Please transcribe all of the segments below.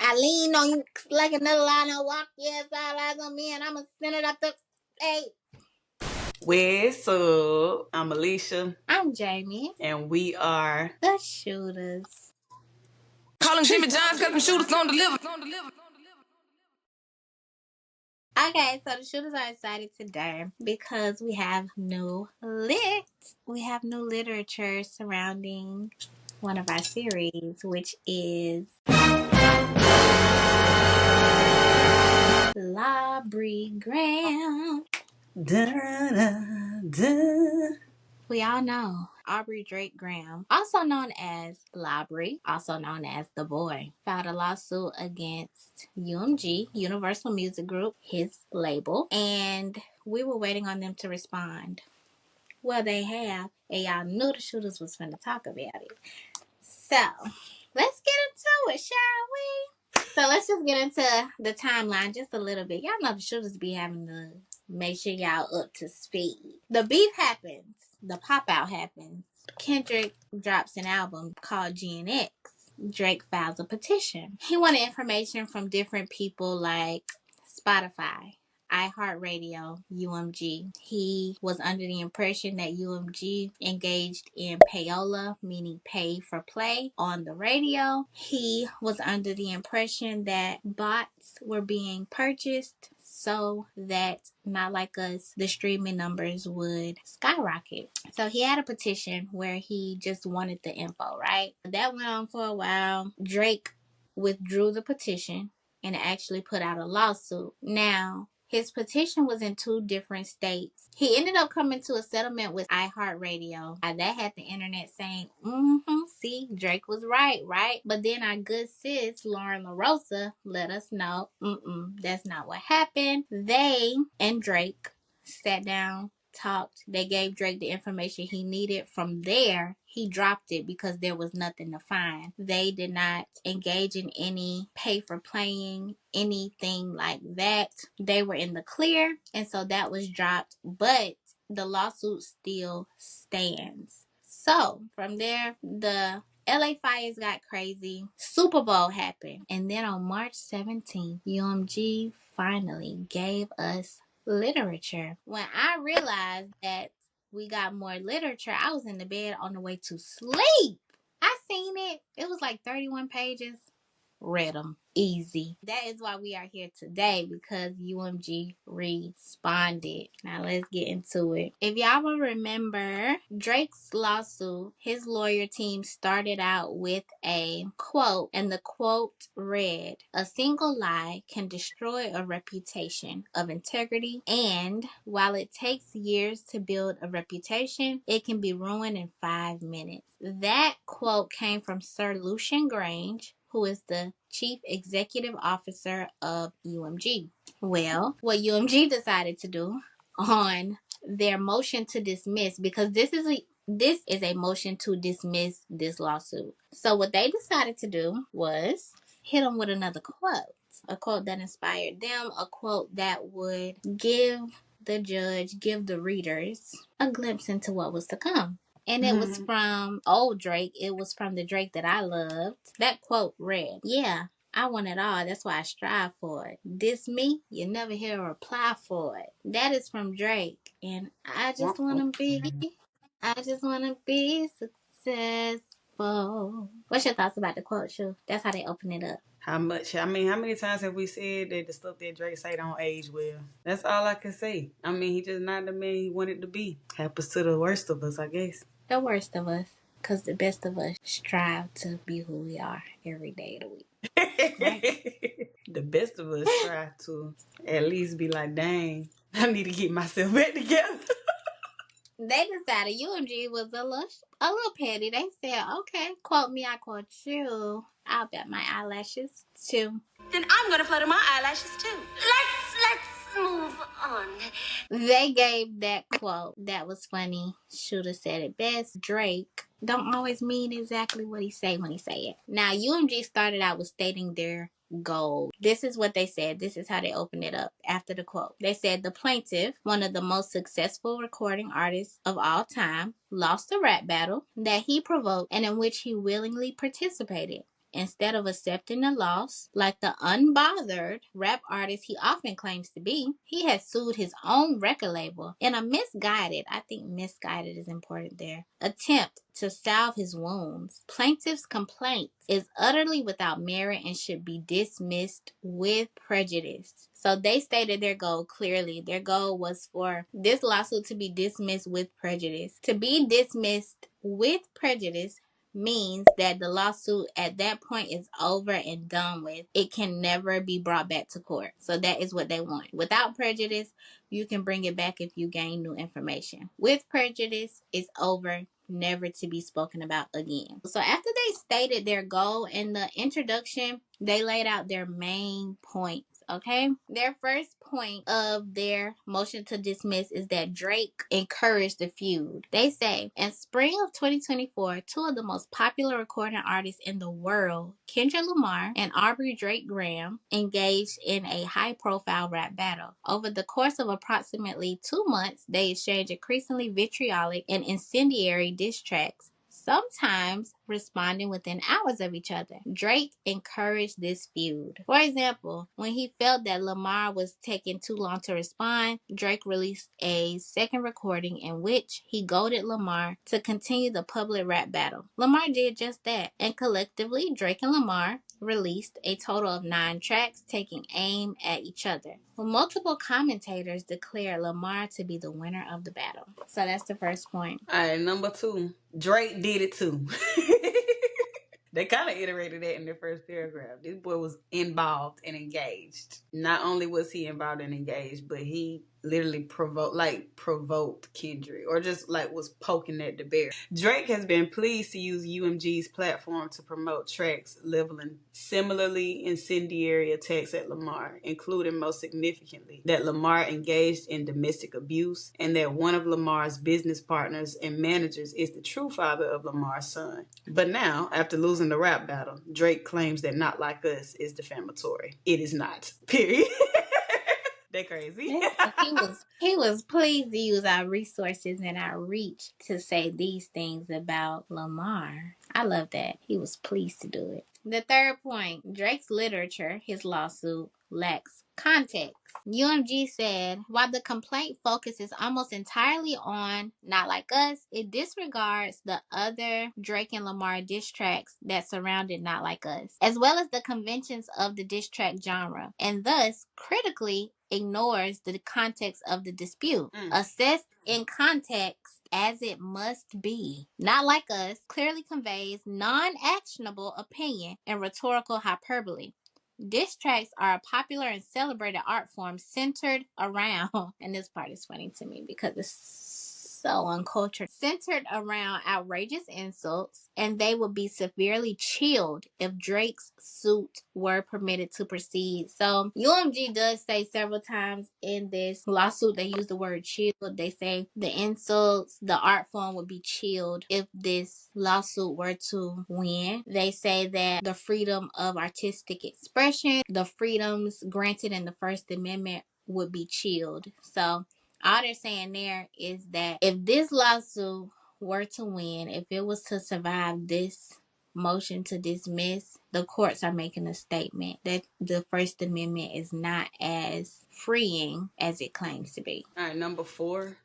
I lean on you like another line. I walk your side eyes on me, and I'ma send it up the. Hey. What's up? I'm Alicia. I'm Jamie. And we are the Shootas. Call him Jimmy John's because them shooters gon' deliver. Okay, so the Shooters are excited today because we have new literature surrounding one of our series, which is Lawbrey Graham. We all know Aubrey Drake Graham, also known as Lawbrey, also known as The Boy, filed a lawsuit against UMG, Universal Music Group, his label, and we were waiting on them to respond. Well, they have, and y'all knew the Shooters was going to talk about it. So, let's get into it, shall we? So, let's just get into the timeline just a little bit. Y'all know the Shooters be having to make sure y'all up to speed. The beef happens. The pop-out happens. Kendrick drops an album called GNX. Drake files a petition. He wanted information from different people like Spotify, iHeartRadio, UMG. He was under the impression that UMG engaged in payola, meaning pay for play, on the radio. He was under the impression that bots were being purchased so that, not like us, the streaming numbers would skyrocket. So he had a petition where he just wanted the info, right? That went on for a while. Drake withdrew the petition and actually put out a lawsuit. Now, his petition was in 2 different states. He ended up coming to a settlement with iHeartRadio. That had the internet saying, see, Drake was right? But then our good sis, Lauren LaRosa, let us know, that's not what happened. They and Drake sat down, talked. They gave Drake the information he needed. From there, he dropped it because there was nothing to find. They did not engage in any pay for playing, anything like that. They were in the clear, and so that was dropped, but the lawsuit still stands. So from there, the LA fires got crazy. Super Bowl happened, and then on March 17th, UMG finally gave us literature. When I realized that we got more literature, I was in the bed on the way to sleep. I seen it. It was like 31 pages. Read them. Easy. That is why we are here today, because UMG responded. Now let's get into it. If y'all will remember Drake's lawsuit, his lawyer team started out with a quote, and the quote read, "A single lie can destroy a reputation of integrity, and while it takes years to build a reputation, it can be ruined in 5 minutes." That quote came from Sir Lucian Grange, who is the chief executive officer of UMG. Well, what UMG decided to do on their motion to dismiss, because this is a motion to dismiss this lawsuit. So what they decided to do was hit them with another quote, a quote that inspired them, a quote that would give the judge, give the readers a glimpse into what was to come. And it was from old Drake. It was from the Drake that I loved. That quote read, "Yeah, I want it all. That's why I strive for it. This me, you never hear a reply for it." That is from Drake. And I just want to be successful. What's your thoughts about the quote, Shu? That's how they open it up. how many times have we said that the stuff that Drake say don't age well? That's all I can say. I mean, he just not the man he wanted to be. Happens to the worst of us, I guess. The worst of us. Because the best of us strive to be who we are every day of the week. Right? The best of us try to at least be like, dang, I need to get myself back together. They decided UMG was a little petty. They said, "Okay, quote me, I quote you. I'll bet my eyelashes too." Then I'm gonna flutter my eyelashes too. Let's move on. They gave that quote. That was funny. Shoulda said it best. Drake don't always mean exactly what he say when he say it. Now, UMG started out with stating their goal. This is what they said. This is how they opened it up after the quote. They said, "The plaintiff, one of the most successful recording artists of all time, lost a rap battle that he provoked and in which he willingly participated. instead of accepting the loss, like the unbothered rap artist he often claims to be, he has sued his own record label in a I think misguided is important there, attempt to salve his wounds. Plaintiff's complaint is utterly without merit and should be dismissed with prejudice. So they stated their goal clearly. Their goal was for this lawsuit to be dismissed with prejudice. To be dismissed with prejudice means that the lawsuit at that point is over and done with. It can never be brought back to court. So that is what they want. Without prejudice, you can bring it back if you gain new information. With prejudice, it's over, never to be spoken about again. So after they stated their goal in the introduction, they laid out their main points. Okay, their first point of their motion to dismiss is that Drake encouraged the feud. They say in spring of 2024, two of the most popular recording artists in the world, Kendrick Lamar and Aubrey Drake Graham, engaged in a high-profile rap battle. Over the course of approximately 2 months, they exchanged increasingly vitriolic and incendiary diss tracks, sometimes responding within hours of each other. Drake encouraged this feud. For example, when he felt that Lamar was taking too long to respond, Drake released a second recording in which he goaded Lamar to continue the public rap battle. Lamar did just that, and collectively, Drake and Lamar released a total of 9 tracks taking aim at each other. Well, multiple commentators declared Lamar to be the winner of the battle. So that's the first point. All right, number 2. Drake did it too. They kind of iterated that in the first paragraph. This boy was involved and engaged. Not only was he involved and engaged, but he literally provoked Kendrick, or just like was poking at the bear. Drake has been pleased to use UMG's platform to promote tracks leveling similarly incendiary attacks at Lamar, including most significantly that Lamar engaged in domestic abuse and that one of Lamar's business partners and managers is the true father of Lamar's son. But now, after losing the rap battle, Drake claims that Not Like Us is defamatory. It is not. Period. They crazy. He was pleased to use our resources and our reach to say these things about Lamar. I love that. He was pleased to do it. The third point, Drake's literature, his lawsuit, lacks context. UMG said, while the complaint focuses almost entirely on Not Like Us, it disregards the other Drake and Lamar diss tracks that surrounded Not Like Us, as well as the conventions of the diss track genre, and thus critically ignores the context of the dispute. Assessed in context as it must be. Not Like Us clearly conveys non-actionable opinion and rhetorical hyperbole. Diss tracks are a popular and celebrated art form centered around, and this part is funny to me because it's so uncultured, centered around outrageous insults, and they would be severely chilled if Drake's suit were permitted to proceed. So UMG does say several times in this lawsuit, they use the word chilled. They say the insults, the art form would be chilled if this lawsuit were to win. They say that the freedom of artistic expression, the freedoms granted in the First Amendment would be chilled. So all they're saying there is that if this lawsuit were to win, if it was to survive this motion to dismiss, the courts are making a statement that the First Amendment is not as freeing as it claims to be. All right, number 4.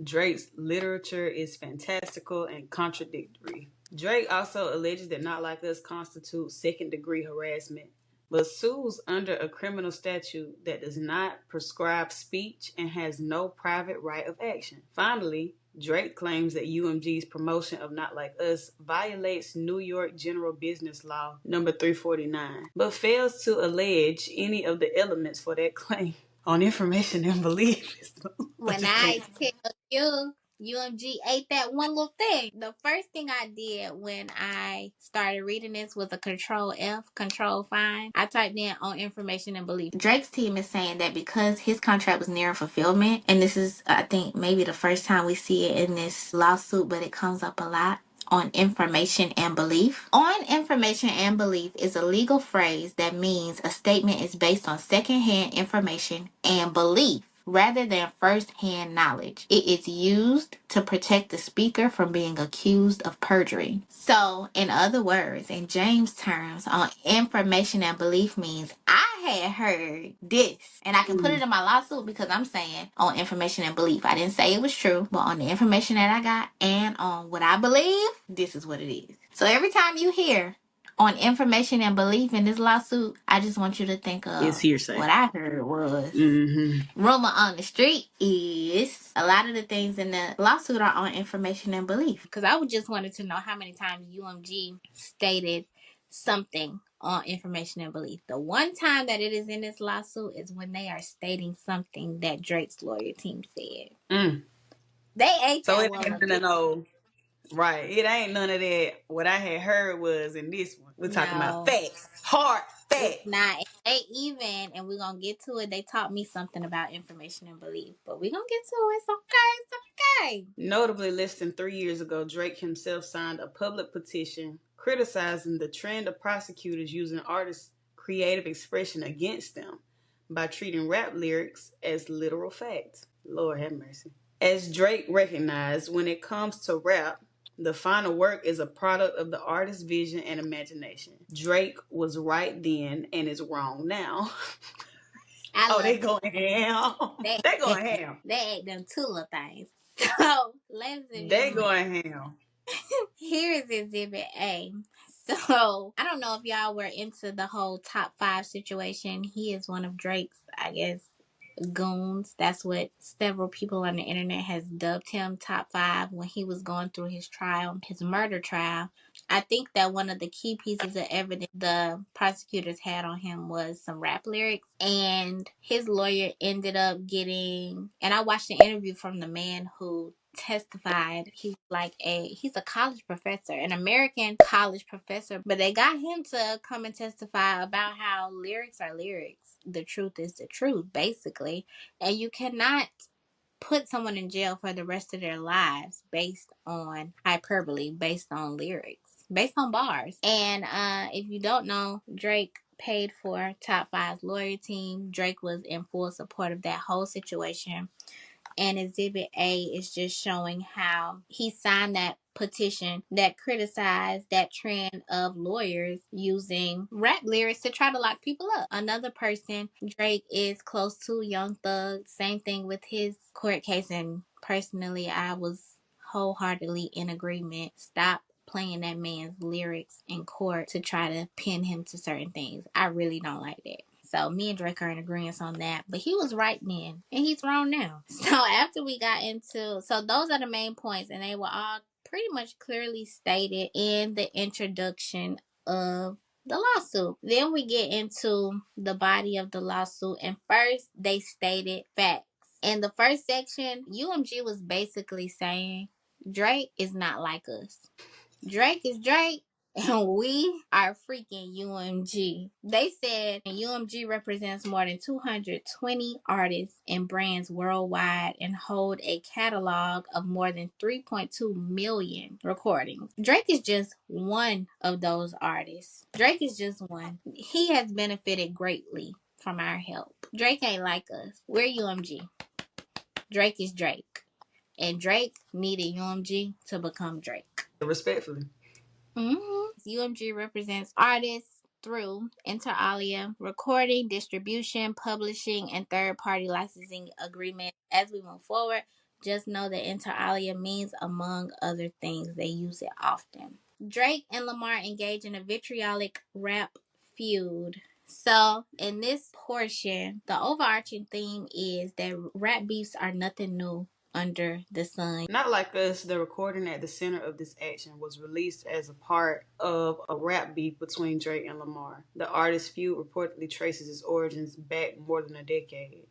Drake's literature is fantastical and contradictory. Drake also alleges that Not Like Us constitutes second-degree harassment, but sues under a criminal statute that does not prescribe speech and has no private right of action. Finally, Drake claims that UMG's promotion of Not Like Us violates New York General Business Law number 349, but fails to allege any of the elements for that claim on information and belief. When I tell you, UMG ate that one little thing. The first thing I did when I started reading this was a control F, control find. I typed in on information and belief. Drake's team is saying that because his contract was nearing fulfillment, and this is, I think, maybe the first time we see it in this lawsuit, but it comes up a lot. On information and belief. On information and belief is a legal phrase that means a statement is based on secondhand information and belief rather than first-hand knowledge. It is used to protect the speaker from being accused of perjury. So, in other words, in James terms, on information and belief means I had heard this, and I can put it in my lawsuit because I'm saying on information and belief. I didn't say it was true, but on the information that I got and on what I believe, this is what it is. So every time you hear on information and belief in this lawsuit, I just want you to think It's of hearsay. what I heard was rumor on the street is a lot of the things in the lawsuit are on information and belief. Because I would just wanted to know how many times UMG stated something on information and belief. The one time that it is in this lawsuit is when they are stating something that Drake's lawyer team said. They ate so that it one ain't up. none of no, right. It ain't none of that. What I had heard was in this one. We're talking about No, facts. Hard it's facts. not. They even, and we're gonna get to it. They taught me something about information and belief, but we're gonna get to it. It's okay. It's okay. Notably, less than 3 years ago, Drake himself signed a public petition criticizing the trend of prosecutors using artists' creative expression against them by treating rap lyrics as literal facts. Lord have mercy. As Drake recognized, when it comes to rap, the final work is a product of the artist's vision and imagination. Drake was right then and is wrong now. They going ham. They going ham. They ate them two little things. So, ladies and They gentlemen, going ham. here is Exhibit A. So, I don't know if y'all were into the whole top 5 situation. He is one of Drake's, I guess, goons. That's what several people on the internet has dubbed him, top 5, when he was going through his trial, his murder trial. I think that one of the key pieces of evidence the prosecutors had on him was some rap lyrics, and his lawyer ended up getting, and I watched an interview from the man who testified. He's a college professor, an American college professor, but they got him to come and testify about how lyrics are lyrics. The truth is the truth, basically, and you cannot put someone in jail for the rest of their lives based on hyperbole, based on lyrics, based on bars. And if you don't know, Drake paid for Top 5's lawyer team. Drake was in full support of that whole situation. And Exhibit A is just showing how he signed that petition that criticized that trend of lawyers using rap lyrics to try to lock people up. Another person Drake is close to, Young Thug, same thing with his court case, and personally I was wholeheartedly in agreement. Stop playing that man's lyrics in court to try to pin him to certain things. I really don't like that. So me and Drake are in agreement on that. But he was right then, and he's wrong now. So after we got into, so those are the main points, and they were all pretty much clearly stated in the introduction of the lawsuit. Then we get into the body of the lawsuit, and first they stated facts. In the first section, UMG was basically saying Drake is not like us. Drake is Drake, and we are freaking UMG. They said UMG represents more than 220 artists and brands worldwide and hold a catalog of more than 3.2 million recordings. Drake is just one of those artists. Drake is just one. He has benefited greatly from our help. Drake ain't like us. We're UMG. Drake is Drake. And Drake needed UMG to become Drake. Respectfully. UMG represents artists through inter alia, recording, distribution, publishing, and third-party licensing agreements. As we move forward, just know that inter alia means, among other things, they use it often. Drake and Lamar engage in a vitriolic rap feud. So, in this portion, the overarching theme is that rap beefs are nothing new under the sun. Not Like Us, the recording at the center of this action, was released as a part of a rap beef between Drake and Lamar. The artist's feud reportedly traces its origins back more than a decade,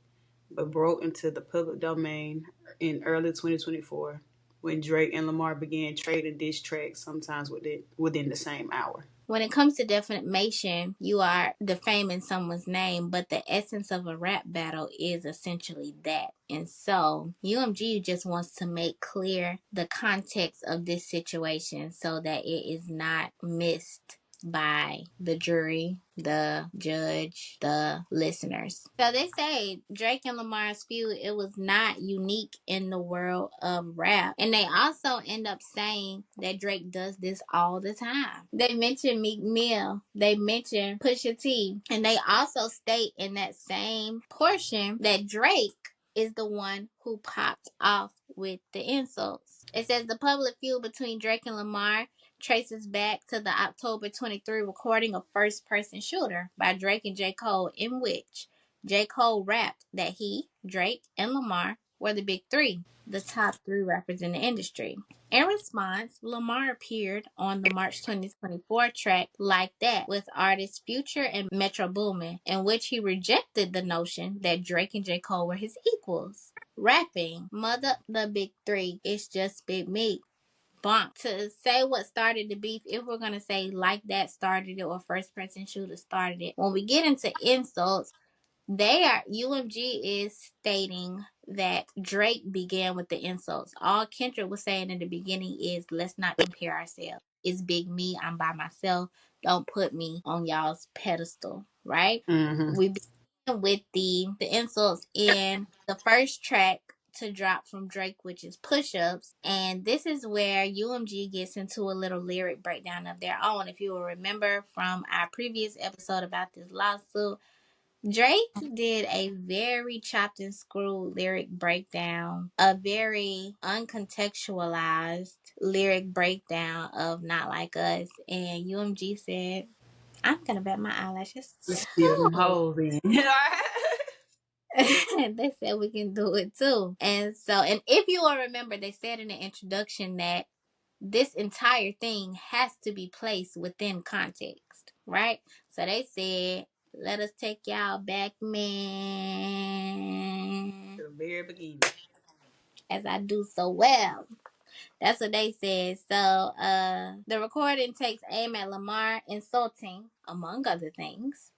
but broke into the public domain in early 2024 when Drake and Lamar began trading diss tracks, sometimes within the same hour. When it comes to defamation, you are defaming someone's name, but the essence of a rap battle is essentially that. And so, UMG just wants to make clear the context of this situation so that it is not missed by the jury, the judge, the listeners. So they say Drake and Lamar's feud, it was not unique in the world of rap. And they also end up saying that Drake does this all the time. They mention Meek Mill, they mention Pusha T, and they also state in that same portion that Drake is the one who popped off with the insults. It says the public feud between Drake and Lamar traces back to the October 23 recording of First Person Shooter by Drake and J. Cole, in which J. Cole rapped that he, Drake, and Lamar were the big three, the top three rappers in the industry. In response, Lamar appeared on the March 2024 track Like That with artists Future and Metro Boomin, in which he rejected the notion that Drake and J. Cole were his equals. Rapping, Mother the Big Three, it's just Big Meat. Bump. To say what started the beef, if we're gonna say Like That started it or First Person Shooter started it, when we get into insults, UMG is stating that Drake began with the insults. All Kendrick was saying in the beginning is, let's not compare ourselves. It's big me, I'm by myself. Don't put me on y'all's pedestal, right? Mm-hmm. We begin with the insults in the first track to drop from Drake, which is Push Ups. And this is where UMG gets into a little lyric breakdown of their own. If you will remember from our previous episode about this lawsuit, Drake did a very chopped and screwed lyric breakdown, a very uncontextualized lyric breakdown of Not Like Us. And UMG said, I'm gonna bet my eyelashes Let's steal them too. hoes in. They said we can do it too. And if you will remember, they said in the introduction that this entire thing has to be placed within context, right? So they said, let us take y'all back, man, To the very beginning. as I do so well. That's what they said. So the recording takes aim at Lamar insulting, among other things,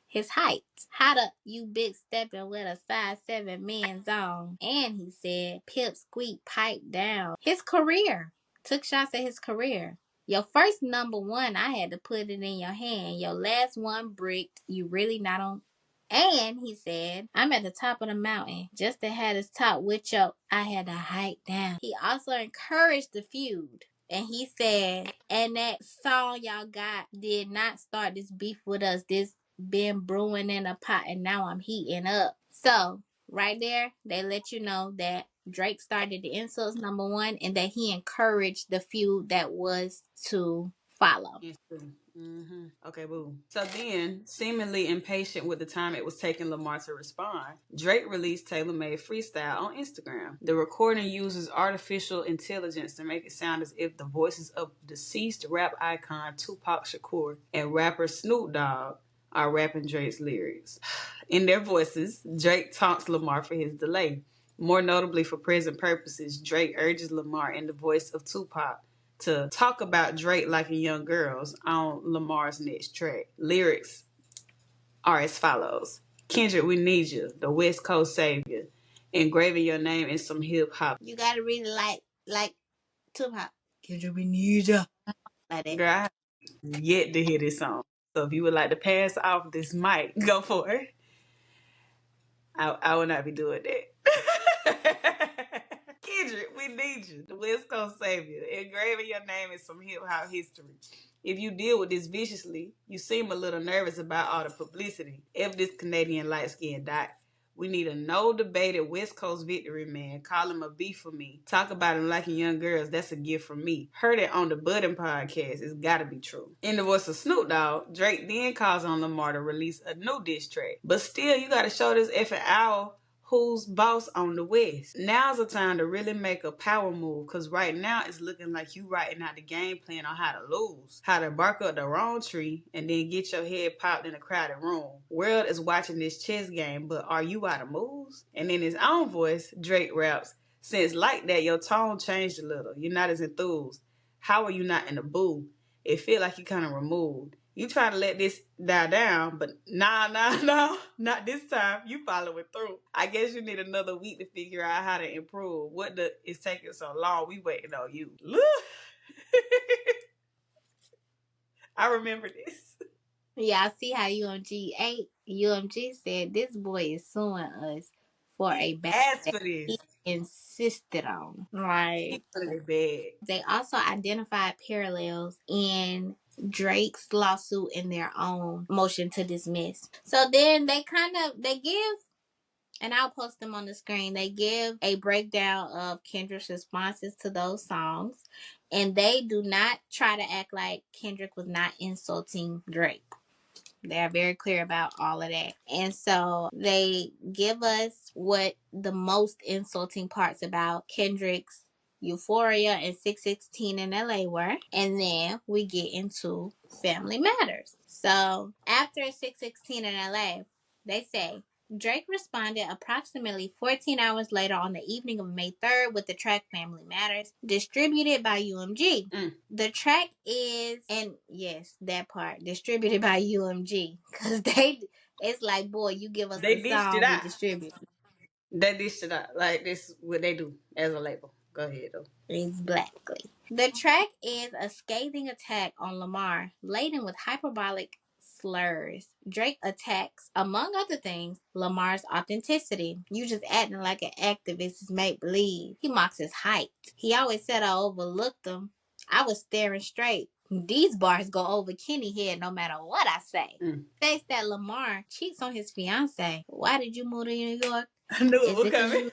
his height. How the you big stepping with a size 7 men's on? And he said, Pip squeak pipe down. His career. Took shots at his career. Your first number one, I had to put it in your hand. Your last one bricked. You really not on. And he said, I'm at the top of the mountain. Just to have his top with your, I had to hike down. He also encouraged the feud. And he said, and that song y'all got did not start this beef with us. This been brewing in a pot and now I'm heating up. So, right there, they let you know that Drake started the insults, number one, and that he encouraged the feud that was to follow. Yes, Okay, boo. So then, seemingly impatient with the time it was taking Lamar to respond, Drake released Taylor Made Freestyle on Instagram. The recording uses artificial intelligence to make it sound as if the voices of deceased rap icon Tupac Shakur and rapper Snoop Dogg are rapping Drake's lyrics. In their voices, Drake taunts Lamar for his delay. More notably for present purposes, Drake urges Lamar in the voice of Tupac to talk about Drake like a young girl's on Lamar's next track. Lyrics are as follows. Kendrick, we need you, the West Coast savior. Engraving your name in some hip hop. You gotta read it like Tupac. Kendrick, we need ya. Like that. Girl, I have yet to hear this song. So if you would like to pass off this mic, go for it. I will not be doing that. Kendrick, we need you. The West Coast savior. Engraving your name in some hip hop history. If you deal with this viciously, you seem a little nervous about all the publicity. If this Canadian light skinned dot. We need a no debated West Coast victory man. Call him a beef for me. Talk about him liking young girls. That's a gift from me. Heard it on the Buddin podcast. It's gotta be true. In the voice of Snoop Dogg, Drake then calls on Lamar to release a new diss track. But still, you gotta show this effing owl who's boss on the West. Now's the time to really make a power move, because right now it's looking like you writing out the game plan on how to lose, how to bark up the wrong tree, and then get your head popped in a crowded room. World is watching this chess game, but are you out of moves? And in his own voice, Drake raps, since like that, your tone changed a little. You're not as enthused. How are you not in the booth? It feel like you kind of removed. You trying to let this die down, but nah, not this time. You following through. I guess you need another week to figure out how to improve. What is taking so long? We waiting on you. Look. I remember this. Y'all see how UMG ate? UMG said this boy is suing us for a He battle asked that for he this. insisted on. He Like, wanted it bad. they also identified parallels in Drake's lawsuit in their own motion to dismiss. So then they give, and I'll post them on the screen. They give a breakdown of Kendrick's responses to those songs, and they do not try to act like Kendrick was not insulting Drake. They're very clear about all of that. And so they give us what the most insulting parts about Kendrick's Euphoria and 616 in LA were. And then we get into Family Matters. So after 616 in LA, they say Drake responded approximately 14 hours later on the evening of May 3rd with the track Family Matters, distributed by UMG. The track is, and yes, that part, distributed by UMG. Because it's like, boy, you give us They the dished it song, we out. distribute it. They dished it out. Like, this what they do as a label. Go ahead, though. Exactly. The track is a scathing attack on Lamar, laden with hyperbolic slurs. Drake attacks, among other things, Lamar's authenticity. You just acting like an activist is make believe. He mocks his height. He always said I overlooked them. I was staring straight. These bars go over Kenny head no matter what I say. States that Lamar cheats on his fiance. Why did you move to New York? I knew it Is was it because coming.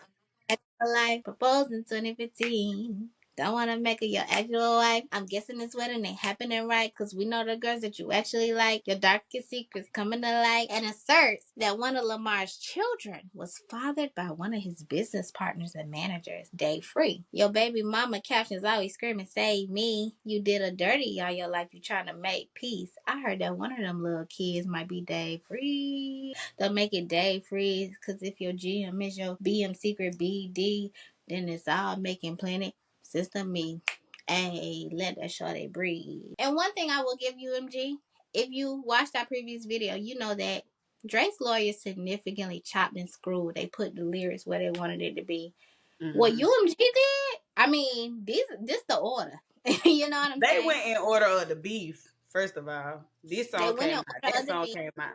you life proposed in 2015? Don't want to make her your actual wife. I'm guessing this wedding ain't happening right because we know the girls that you actually like. Your darkest secrets coming to light, and asserts that one of Lamar's children was fathered by one of his business partners and managers, Dave Free. Your baby mama captions always screaming, "Save me. You did a dirty all your life. You trying to make peace." I heard that one of them little kids might be Dave Free. Don't make it Dave Free because if your GM is your BM secret BD, then it's all making plenty. Sister me. Hey, let that shorty breathe. And one thing I will give you, MG, if you watched our previous video, you know that Drake's lawyers significantly chopped and screwed. They put the lyrics where they wanted it to be. What UMG did, I mean, this the order. You know what I'm They saying? went in order of the beef, first of all. This They song went came in out. order That of the song beef. came out.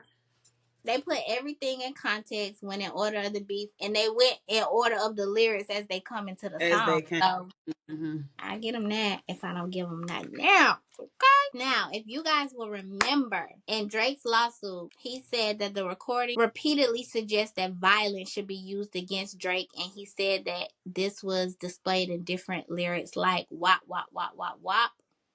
They put everything in context, went in order of the beef, and they went in order of the lyrics as they come into the As song. they came. So Mm-hmm. I get them that if I don't give them that now. Okay. Now, if you guys will remember, in Drake's lawsuit, he said that the recording repeatedly suggests that violence should be used against Drake, and he said that this was displayed in different lyrics like "wop wop wop wop wop,"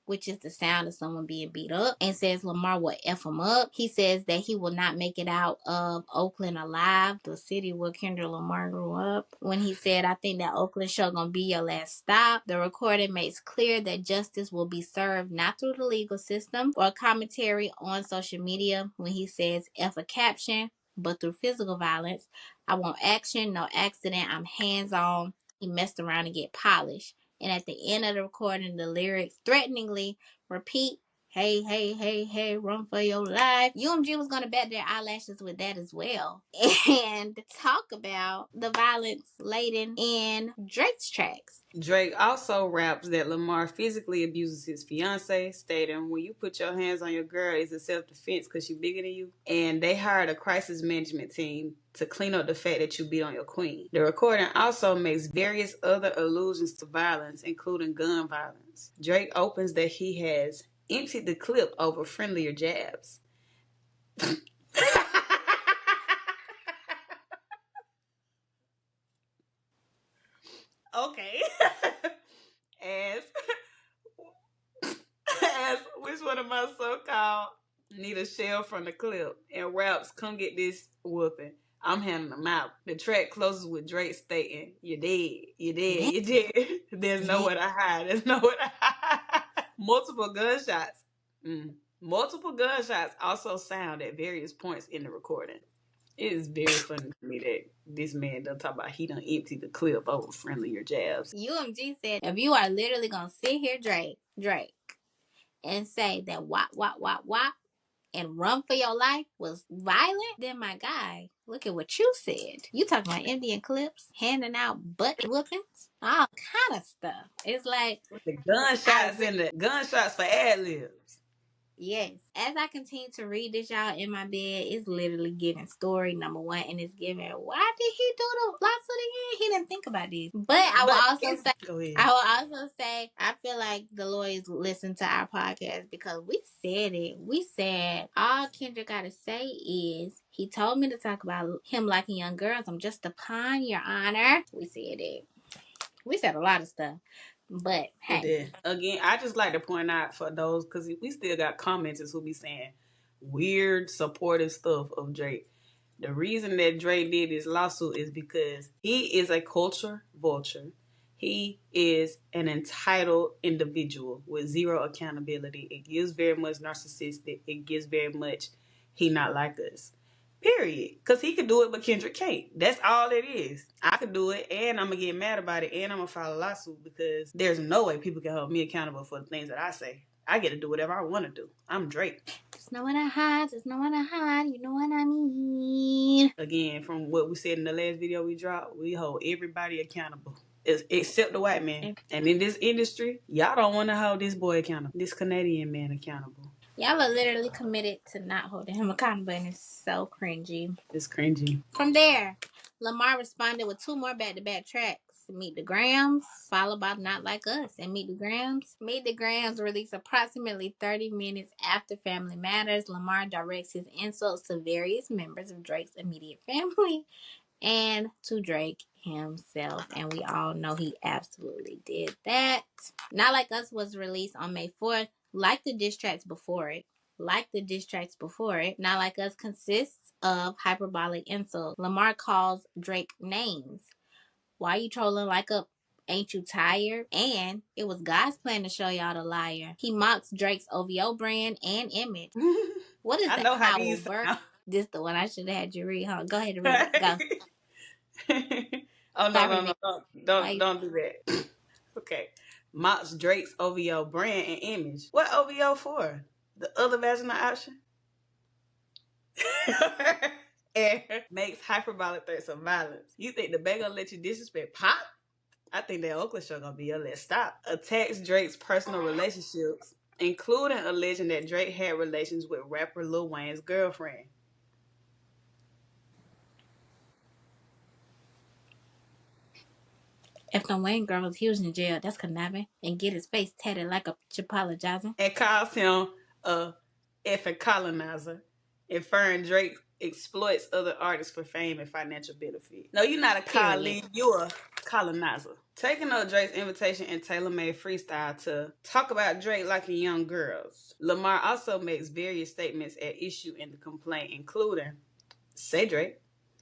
which is the sound of someone being beat up, and says Lamar will F him up. He says that he will not make it out of Oakland alive, the city where Kendrick Lamar grew up. When he said, I think that Oakland show gonna be your last stop. The recording makes clear that justice will be served not through the legal system or commentary on social media when he says F a caption, but through physical violence. I want action, no accident. I'm hands-on. He messed around and get polished. And at the end of the recording, the lyrics threateningly repeat, "Hey, hey, hey, hey, run for your life." UMG was going to bet their eyelashes with that as well. And talk about the violence laden in Drake's tracks. Drake also raps that Lamar physically abuses his fiance, stating, "When you put your hands on your girl, it's a self-defense because she's bigger than you." And they hired a crisis management team to clean up the fact that you beat on your queen. The recording also makes various other allusions to violence, including gun violence. Drake opens that he has emptied the clip over friendlier jabs. Okay. As as which one of my so-called need a shell from the clip and raps, "Come get this whooping. I'm handing them out." The track closes with Drake stating, "You're dead. You're dead. You're dead. There's nowhere to hide. There's nowhere to hide." Multiple gunshots. Multiple gunshots also sound at various points in the recording. It is very funny to me that this man done talk about he done emptied the clip over friendlier jabs. UMG said, if you are literally going to sit here, Drake, and say that wop, wop, wop, wop, and run for your life was violent, then my guy, look at what you said. You talking about Indian clips, handing out butt whoopings, all kind of stuff. It's like, The I gunshots agree. and the gunshots for ad libs. Yes. As I continue to read this, y'all, in my bed, it's literally giving story number one, and it's giving, why did he do the lawsuit again? He didn't think about this. But I will But also say, go ahead. I feel like the lawyers listen to our podcast because we said it. We said all Kendrick got to say is he told me to talk about him liking young girls. I'm just a pawn, Your Honor. We said it. We said a lot of stuff. But We hey, did. Again, I just like to point out for those, because we still got commenters who be saying weird supportive stuff of Drake. The reason that Drake did this lawsuit is because he is a culture vulture. He is an entitled individual with zero accountability. It gives very much narcissistic. It gives very much he not like us. Period. Because he could do it, but Kendrick can't. That's all it is. I could do it, and I'm going to get mad about it, and I'm going to file a lawsuit because there's no way people can hold me accountable for the things that I say. I get to do whatever I want to do. I'm Drake. there's no one to hide. There's no one to hide. You know what I mean? Again, from what we said in the last video we dropped, we hold everybody accountable. Except the white man. And in this industry, y'all don't want to hold this boy accountable. This Canadian man accountable. Y'all are literally committed to not holding him accountable, and it's so cringy. It's cringy. From there, Lamar responded with 2 more back-to-back tracks. Meet the Grams, followed by Not Like Us, and Meet the Grams. Meet the Grams released approximately 30 minutes after Family Matters. Lamar directs his insults to various members of Drake's immediate family and to Drake himself. And we all know he absolutely did that. Not Like Us was released on May 4th, like the diss tracks before it. Not Like Us consists of hyperbolic insults. Lamar calls Drake names. Why you trolling like a Ain't You Tired? And it was God's plan to show y'all the liar. He mocks Drake's OVO brand and image. What is I the know how owl these verse? sound. This the one I should have had you read, huh? Go ahead and read it. Go. Oh no, don't do that. Okay. Mocks Drake's OVO brand and image. What OVO for? The other vaginal option? And makes hyperbolic threats of violence. You think the bank gonna let you disrespect Pop? I think that Oakland show gonna be your let's stop. Attacks Drake's personal relationships, including alleging that Drake had relations with rapper Lil Wayne's girlfriend. If the Wayne girl was was in jail, that's conniving. And get his face tatted like a apologizing. And calls him a effing colonizer, inferring Drake exploits other artists for fame and financial benefit. No, you're not a colleague, you're a colonizer. Taking up Drake's invitation and tailor-made freestyle to talk about Drake liking young girls. Lamar also makes various statements at issue in the complaint, including, say Drake,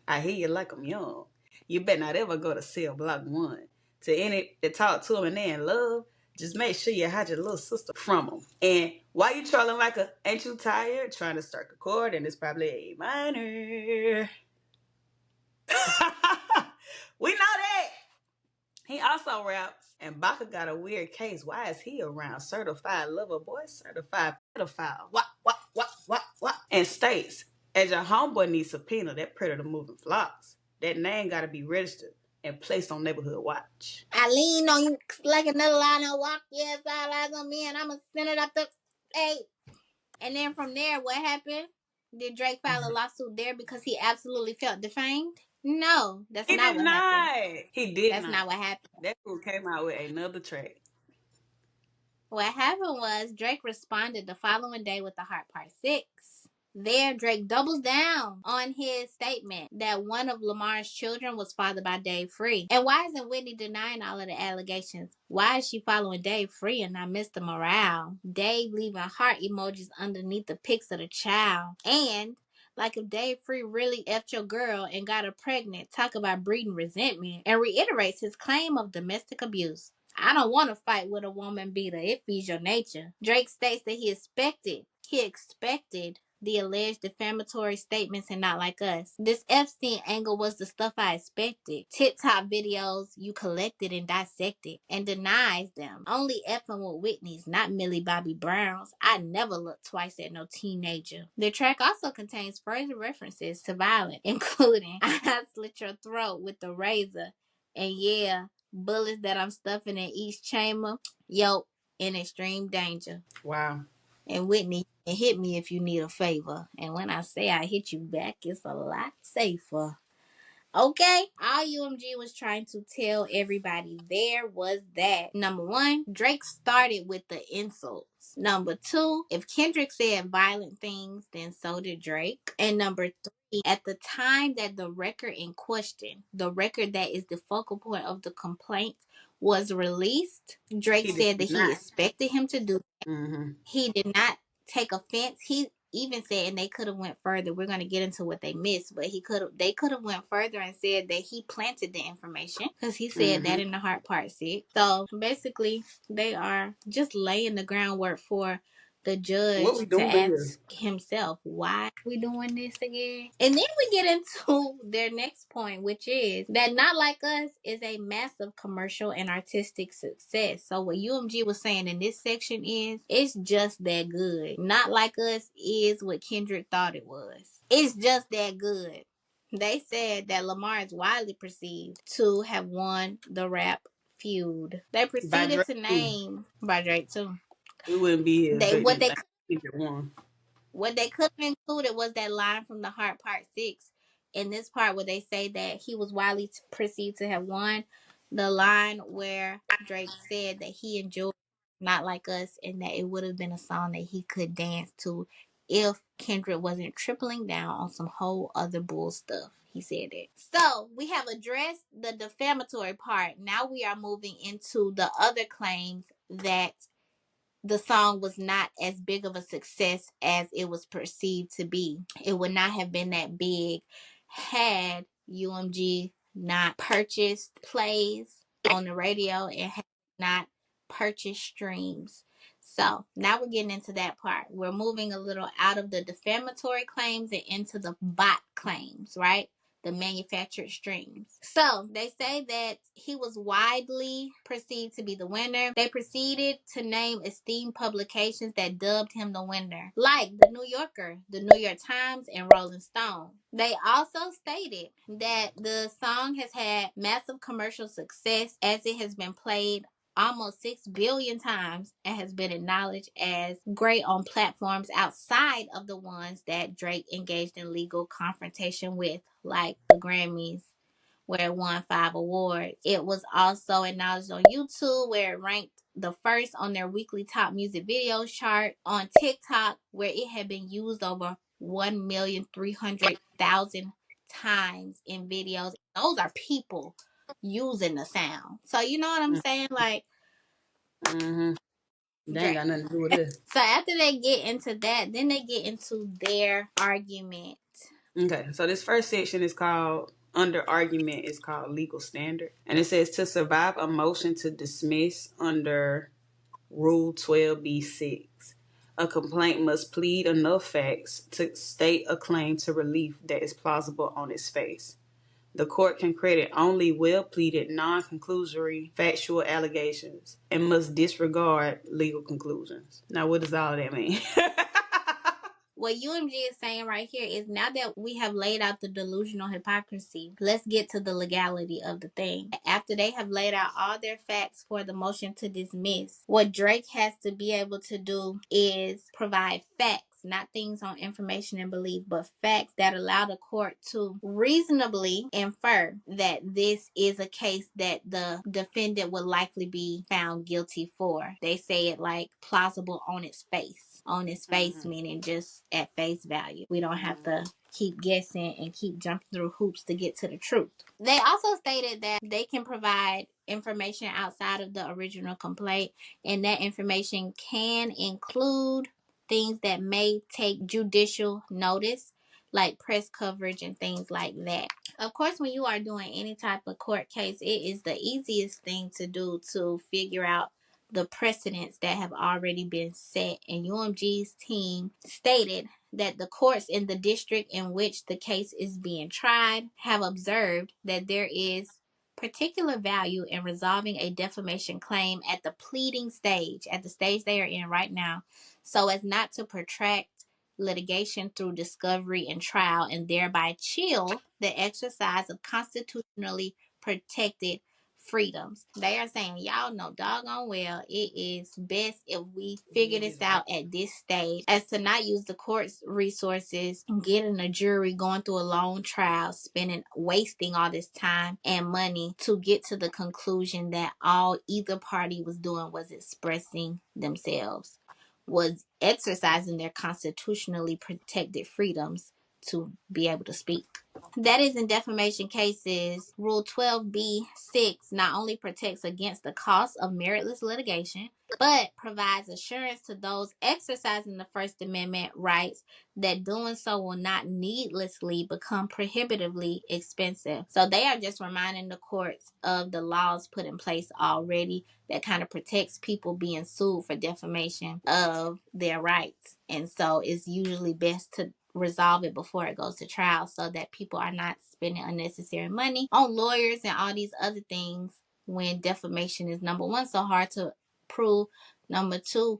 I hear you like 'em young. You better not ever go to cell block 1. To talk to him and they in love, just make sure you hide your little sister from him. And why you trolling like a Ain't You Tired? Trying to start the chord, and it's probably A minor. We know that. He also raps, and Baca got a weird case. Why is he around? Certified lover boy, certified pedophile. What? And states, as your homeboy needs subpoena, that predator moving flocks. That name got to be registered and placed on neighborhood watch. I lean on you like another line of walk. Yes, all eyes on me, and I'm going to send it up the. Hey. And then from there, what happened? Did Drake file a lawsuit there because he absolutely felt defamed? No, that's He not did what not. happened. He did That's not what happened. That fool came out with another track. What happened was Drake responded the following day with the Heart Part 6. There, Drake doubles down on his statement that one of Lamar's children was fathered by Dave Free. And why isn't Whitney denying all of the allegations? Why is she following Dave Free and not Mr. Morale? Dave leaving heart emojis underneath the pics of the child. And like if Dave Free really effed your girl and got her pregnant, talk about breeding resentment, and reiterates his claim of domestic abuse. I don't want to fight with a woman beater. It feeds your nature. Drake states that he expected the alleged defamatory statements and Not Like Us. This Epstein angle was the stuff I expected. TikTok videos you collected and dissected and denies them. Only effing with Whitney's, not Millie Bobby Brown's. I never looked twice at no teenager. The track also contains further references to violence, including I slit your throat with the razor, and yeah, bullets that I'm stuffing in each chamber, yo, in extreme danger. Wow. And Whitney, and hit me if you need a favor. And when I say I hit you back, it's a lot safer. Okay, all UMG was trying to tell everybody there was that number one, Drake started with the insults. Number two, if Kendrick said violent things, then so did Drake. And number three, at the time that the record in question, the record that is the focal point of the complaint, was released, Drake He did said that he not. expected him to do. Mm-hmm. He did not take offense. He even said, and they could have went further. We're going to get into what they missed, but they could have went further and said that he planted the information because he said Mm-hmm. that in the Heart Part 6. So basically, they are just laying the groundwork for the What judge we to doing here? ask himself, why are we doing this again? And then we get into their next point, which is that Not Like Us is a massive commercial and artistic success. So what UMG was saying in this section is, it's just that good. Not Like Us is what Kendrick thought it was. It's just that good. They said that Lamar is widely perceived to have won the rap feud. They By proceeded Drake to too. name by Drake too. We wouldn't be here if They Drake what didn't they think Kendrick won. what they could have included was that line from the Heart Part 6. In this part where they say that he was widely perceived to have won, the line where Drake said that he enjoyed Not Like Us and that it would have been a song that he could dance to if Kendrick wasn't tripling down on some whole other bull stuff. He said it. So we have addressed the defamatory part. Now we are moving into the other claims that the song was not as big of a success as it was perceived to be. It would not have been that big had UMG not purchased plays on the radio and had not purchased streams. So now we're getting into that part. We're moving a little out of the defamatory claims and into the bot claims, right? The manufactured streams. So they say that he was widely perceived to be the winner. They proceeded to name esteemed publications that dubbed him the winner, like the New Yorker, the New York Times, and Rolling Stone. They also stated that the song has had massive commercial success as it has been played almost 6 billion times and has been acknowledged as great on platforms outside of the ones that Drake engaged in legal confrontation with, like the Grammys, where it won 5 awards. It was also acknowledged on YouTube, where it ranked the first on their weekly top music videos chart, on TikTok, where it had been used over 1,300,000 times in videos. Those are people using the sound. So you know what I'm saying? Like, Mm-hmm. They ain't got nothing to do with this. so after they get into that, then they get into their argument. Okay, so this first section is called under argument is called legal standard, and it says to survive a motion to dismiss under Rule 12b-6, a complaint must plead enough facts to state a claim to relief that is plausible on its face. The court can credit only well-pleaded, non-conclusory factual allegations and must disregard legal conclusions. Now, what does all of that mean? What UMG is saying right here is, now that we have laid out the delusional hypocrisy, let's get to the legality of the thing. After they have laid out all their facts for the motion to dismiss, what Drake has to be able to do is provide facts. Not things on information and belief, but facts that allow the court to reasonably infer that this is a case that the defendant would likely be found guilty for. They say it like plausible on its face. On its face, meaning just at face value. We don't have to keep guessing and keep jumping through hoops to get to the truth. They also stated that they can provide information outside of the original complaint, and that information can include things that may take judicial notice, like press coverage and things like that. Of course, when you are doing any type of court case, it is the easiest thing to do to figure out the precedents that have already been set. And UMG's team stated that the courts in the district in which the case is being tried have observed that there is particular value in resolving a defamation claim at the pleading stage, at the stage they are in right now, so as not to protract litigation through discovery and trial, and thereby chill the exercise of constitutionally protected freedoms. They are saying, y'all know doggone well it is best if we figure this out at this stage, as to not use the court's resources, getting a jury, going through a long trial, wasting all this time and money to get to the conclusion that all either party was doing was expressing themselves, was exercising their constitutionally protected freedoms to be able to speak. That is, in defamation cases, Rule 12b-6 not only protects against the cost of meritless litigation, but provides assurance to those exercising the First Amendment rights that doing so will not needlessly become prohibitively expensive. So they are just reminding the courts of the laws put in place already that kind of protects people being sued for defamation of their rights. And so it's usually best to resolve it before it goes to trial so that people are not spending unnecessary money on lawyers and all these other things when defamation is, number one, so hard to prove, number two,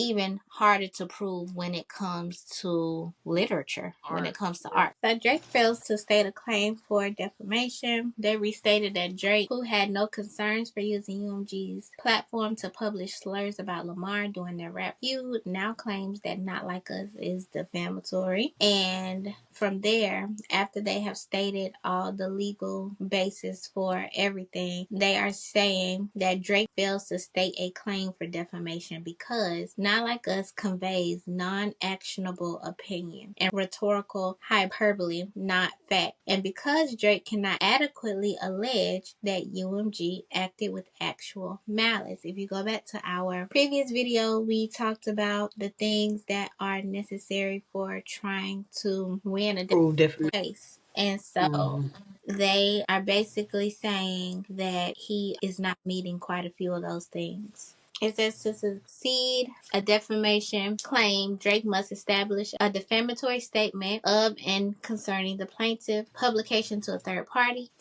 even harder to prove when it comes to literature, when it comes to art. So Drake fails to state a claim for defamation. They restated that Drake, who had no concerns for using UMG's platform to publish slurs about Lamar during their rap feud, now claims that Not Like Us is defamatory. And from there, after they have stated all the legal basis for everything, they are saying that Drake fails to state a claim for defamation because Not Like Us conveys non-actionable opinion and rhetorical hyperbole, not fact. And because Drake cannot adequately allege that UMG acted with actual malice. If you go back to our previous video, we talked about the things that are necessary for trying to win a defamation case. And so they are basically saying that he is not meeting quite a few of those things. It says to succeed a defamation claim, Drake must establish a defamatory statement of and concerning the plaintiff, publication to a third party,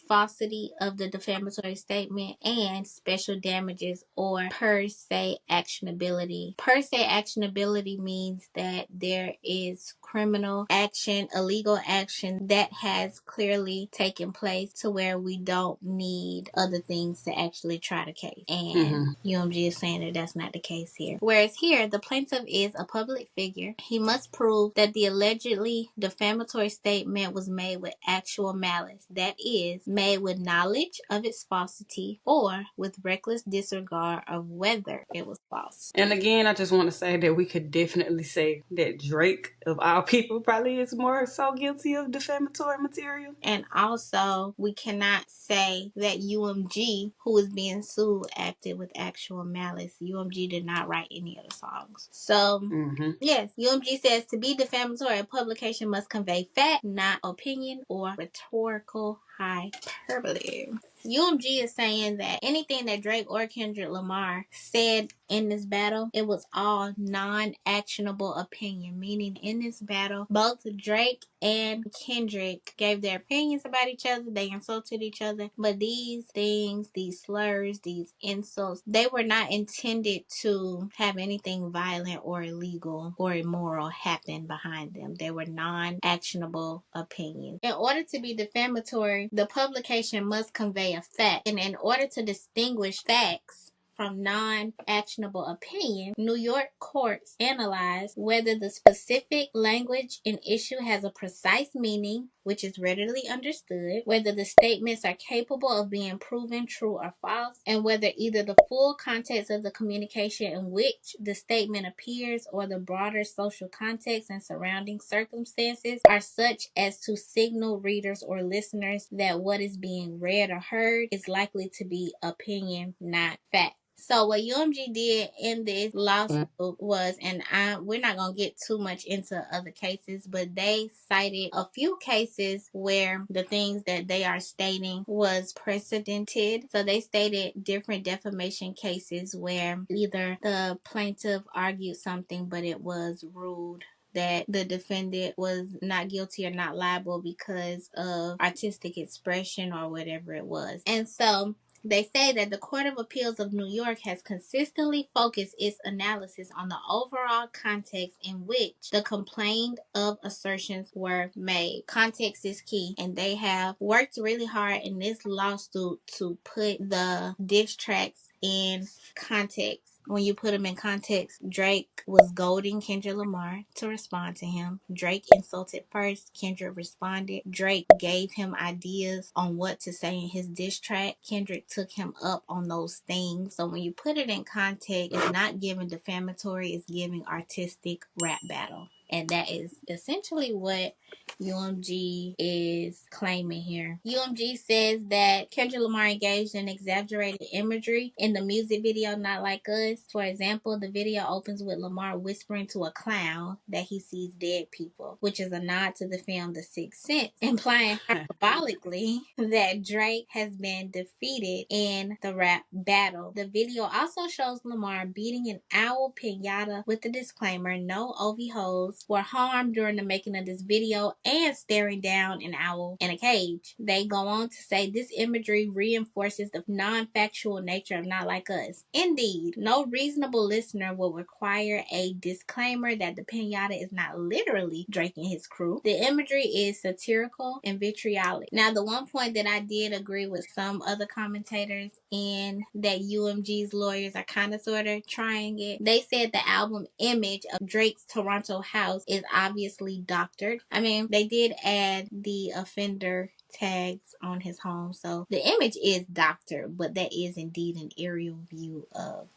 falsity of the defamatory statement, and special damages or per se actionability. Per se actionability means that there is criminal action, illegal action that has clearly taken place to where we don't need other things to actually try the case. And UMG is saying that that's not the case here. Whereas here, the plaintiff is a public figure. He must prove that the allegedly defamatory statement was made with actual malice. That is, made with knowledge of its falsity or with reckless disregard of whether it was false. And again, I just want to say that we could definitely say that Drake, of all people, probably is more so guilty of defamatory material. And also, we cannot say that UMG, who is being sued, acted with actual malice. UMG did not write any of the songs. So, yes, UMG says to be defamatory, a publication must convey fact, not opinion or rhetorical hyperbole. UMG is saying that anything that Drake or Kendrick Lamar said in this battle, it was all non-actionable opinion, meaning in this battle, both Drake and Kendrick gave their opinions about each other, they insulted each other, but these things, these slurs, these insults, they were not intended to have anything violent or illegal or immoral happen behind them. They were non-actionable opinions. In order to be defamatory, the publication must convey a fact, and in order to distinguish facts from non-actionable opinion, New York courts analyze whether the specific language in issue has a precise meaning, which is readily understood, whether the statements are capable of being proven true or false, and whether either the full context of the communication in which the statement appears or the broader social context and surrounding circumstances are such as to signal readers or listeners that what is being read or heard is likely to be opinion, not fact. So what UMG did in this lawsuit was, and we're not going to get too much into other cases, but they cited a few cases where the things that they are stating was precedented. So they stated different defamation cases where either the plaintiff argued something, but it was ruled that the defendant was not guilty or not liable because of artistic expression or whatever it was. And so They say that the Court of Appeals of New York has consistently focused its analysis on the overall context in which the complaint of assertions were made. Context is key, and they have worked really hard in this lawsuit to put the diss tracks in context. When you put them in context, Drake was goading Kendrick Lamar to respond to him. Drake insulted first. Kendrick responded. Drake gave him ideas on what to say in his diss track. Kendrick took him up on those things. So when you put it in context, it's not giving defamatory, it's giving artistic rap battle. And that is essentially what UMG is claiming here. UMG says that Kendrick Lamar engaged in exaggerated imagery in the music video Not Like Us. For example, the video opens with Lamar whispering to a clown that he sees dead people, which is a nod to the film The Sixth Sense, implying hyperbolically that Drake has been defeated in the rap battle. The video also shows Lamar beating an owl pinata with the disclaimer, no OV hoes were harmed during the making of this video, and staring down an owl in a cage. They go on to say this imagery reinforces the non-factual nature of Not Like Us. Indeed, no reasonable listener will require a disclaimer that the pinata is not literally Drake and his crew. The imagery is satirical and vitriolic. Now, the one point that I did agree with some other commentators in that UMG's lawyers are kind of sort of trying it. They said the album image of Drake's Toronto house is obviously doctored. I mean, they did add the offender tags on his home, so the image is doctored, but that is indeed an aerial view of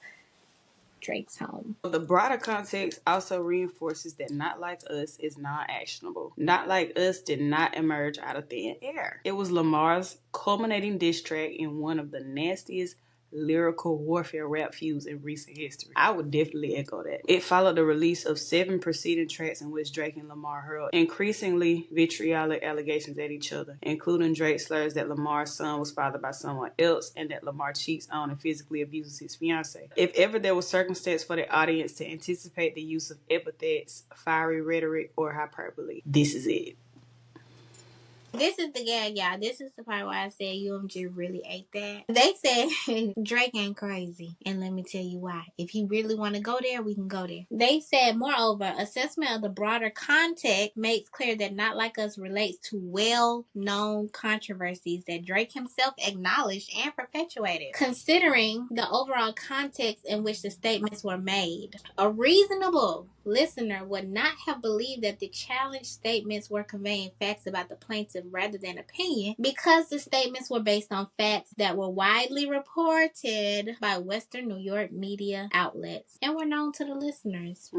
Drake's home. The broader context also reinforces that Not Like Us is non-actionable. Not Like Us did not emerge out of thin air. It was Lamar's culminating diss track in one of the nastiest lyrical warfare rap feuds in recent history. I would definitely echo that. It followed the release of 7 preceding tracks in which Drake and Lamar hurled increasingly vitriolic allegations at each other, including Drake slurs that Lamar's son was fathered by someone else and that Lamar cheats on and physically abuses his fiancée. If ever there was circumstance for the audience to anticipate the use of epithets, fiery rhetoric, or hyperbole, this is it. This is the gag, y'all. This is the part where I said UMG really ate that. They said Drake ain't crazy. And let me tell you why. If he really want to go there, we can go there. They said, moreover, assessment of the broader context makes clear that Not Like Us relates to well-known controversies that Drake himself acknowledged and perpetuated. Considering the overall context in which the statements were made, a reasonable listener would not have believed that the challenged statements were conveying facts about the plaintiff rather than opinion, because the statements were based on facts that were widely reported by Western New York media outlets and were known to the listeners.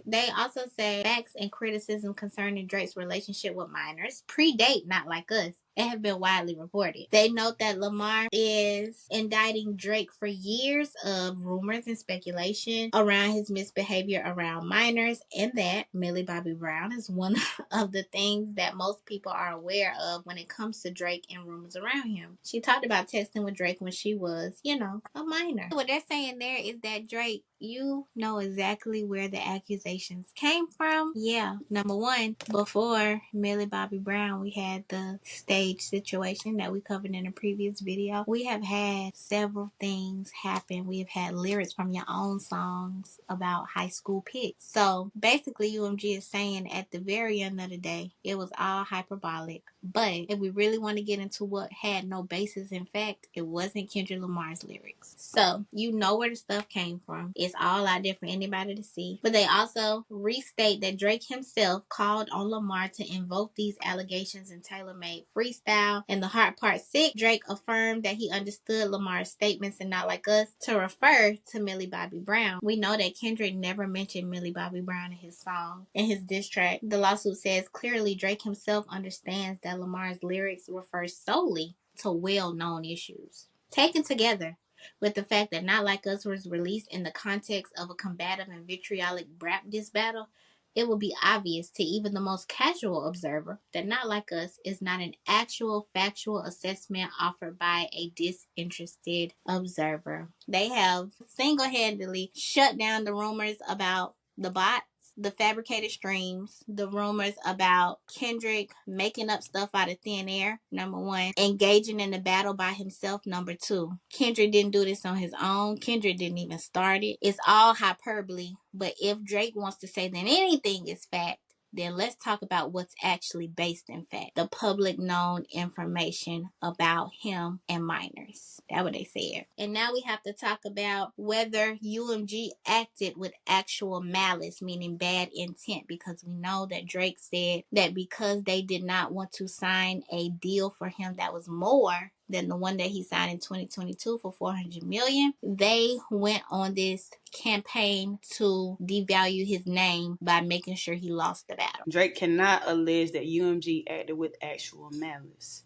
They also say facts and criticism concerning Drake's relationship with minors predate Not Like Us and have been widely reported. They note that Lamar is indicting Drake for years of rumors and speculation around his misbehavior around minors, and that Millie Bobby Brown is one of the things that most people are aware of when it comes to Drake and rumors around him. She talked about texting with Drake when she was, a minor. What they're saying there is that Drake, you know exactly where the accusations came from. Yeah, number one, before Millie Bobby Brown, we had the stage situation that we covered in a previous video. We have had several things happen. We have had lyrics from your own songs about high school pics. So basically, UMG is saying at the very end of the day, it was all hyperbolic. But if we really want to get into what had no basis in fact, it wasn't Kendrick Lamar's lyrics. So you know where the stuff came from. It's all out there for anybody to see. But they also restate that Drake himself called on Lamar to invoke these allegations in tailor-made freestyle. In the Heart Part 6, Drake affirmed that he understood Lamar's statements and Not Like Us to refer to Millie Bobby Brown. We know that Kendrick never mentioned Millie Bobby Brown in his song. In his diss track, the lawsuit says clearly Drake himself understands that Lamar's lyrics refer solely to well-known issues. Taken together with the fact that Not Like Us was released in the context of a combative and vitriolic rap diss battle, it will be obvious to even the most casual observer that Not Like Us is not an actual factual assessment offered by a disinterested observer. They have single-handedly shut down the rumors about the bots the fabricated streams, the rumors about Kendrick making up stuff out of thin air, number one, engaging in the battle by himself, number two. Kendrick didn't do this on his own. Kendrick didn't even start it. It's all hyperbole. But if Drake wants to say that anything is fact, then let's talk about what's actually based in fact. The public known information about him and minors. That's what they said. And now we have to talk about whether UMG acted with actual malice, meaning bad intent, because we know that Drake said that because they did not want to sign a deal for him that was more than the one that he signed in 2022 for $400 million, they went on this campaign to devalue his name by making sure he lost the battle. Drake cannot allege that UMG acted with actual malice.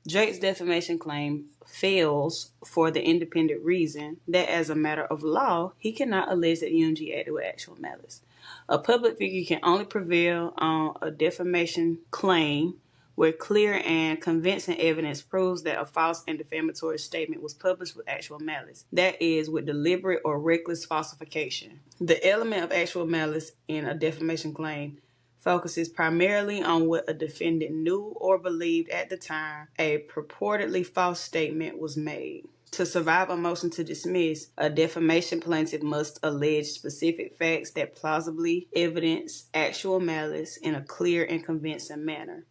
Drake's defamation claim fails for the independent reason that, as a matter of law, he cannot allege that UMG acted with actual malice. A public figure can only prevail on a defamation claim where clear and convincing evidence proves that a false and defamatory statement was published with actual malice. That is, with deliberate or reckless falsification. The element of actual malice in a defamation claim focuses primarily on what a defendant knew or believed at the time a purportedly false statement was made. To survive a motion to dismiss, a defamation plaintiff must allege specific facts that plausibly evidence actual malice in a clear and convincing manner.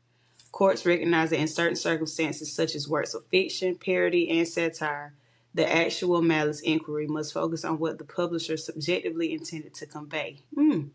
Courts recognize that in certain circumstances, such as works of fiction, parody, and satire, the actual malice inquiry must focus on what the publisher subjectively intended to convey.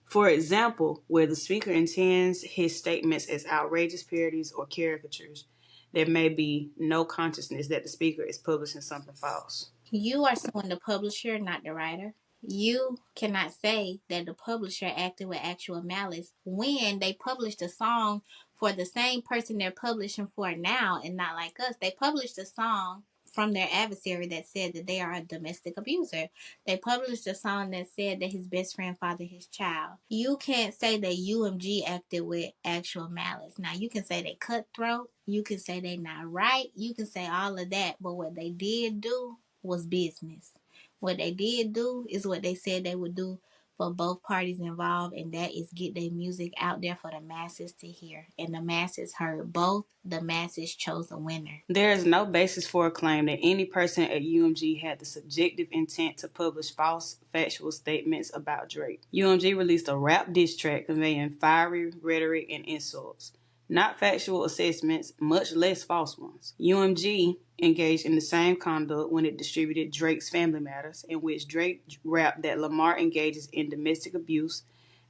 For example, where the speaker intends his statements as outrageous parodies or caricatures, there may be no consciousness that the speaker is publishing something false. You are suing the publisher, not the writer. You cannot say that the publisher acted with actual malice when they published a song for the same person they're publishing for now, and not like us. They published a song from their adversary that said that they are a domestic abuser. They published a song that said that his best friend fathered his child. You can't say that UMG acted with actual malice. Now, you can say they cutthroat. You can say they not right. You can say all of that. But what they did do was business. What they did do is what they said they would do for both parties involved, and that is get their music out there for the masses to hear. And the masses heard both. The masses chose a winner. There is no basis for a claim that any person at UMG had the subjective intent to publish false factual statements about Drake. UMG released a rap diss track conveying fiery rhetoric and insults, not factual assessments, much less false ones. UMG engaged in the same conduct when it distributed Drake's Family Matters, in which Drake rapped that Lamar engages in domestic abuse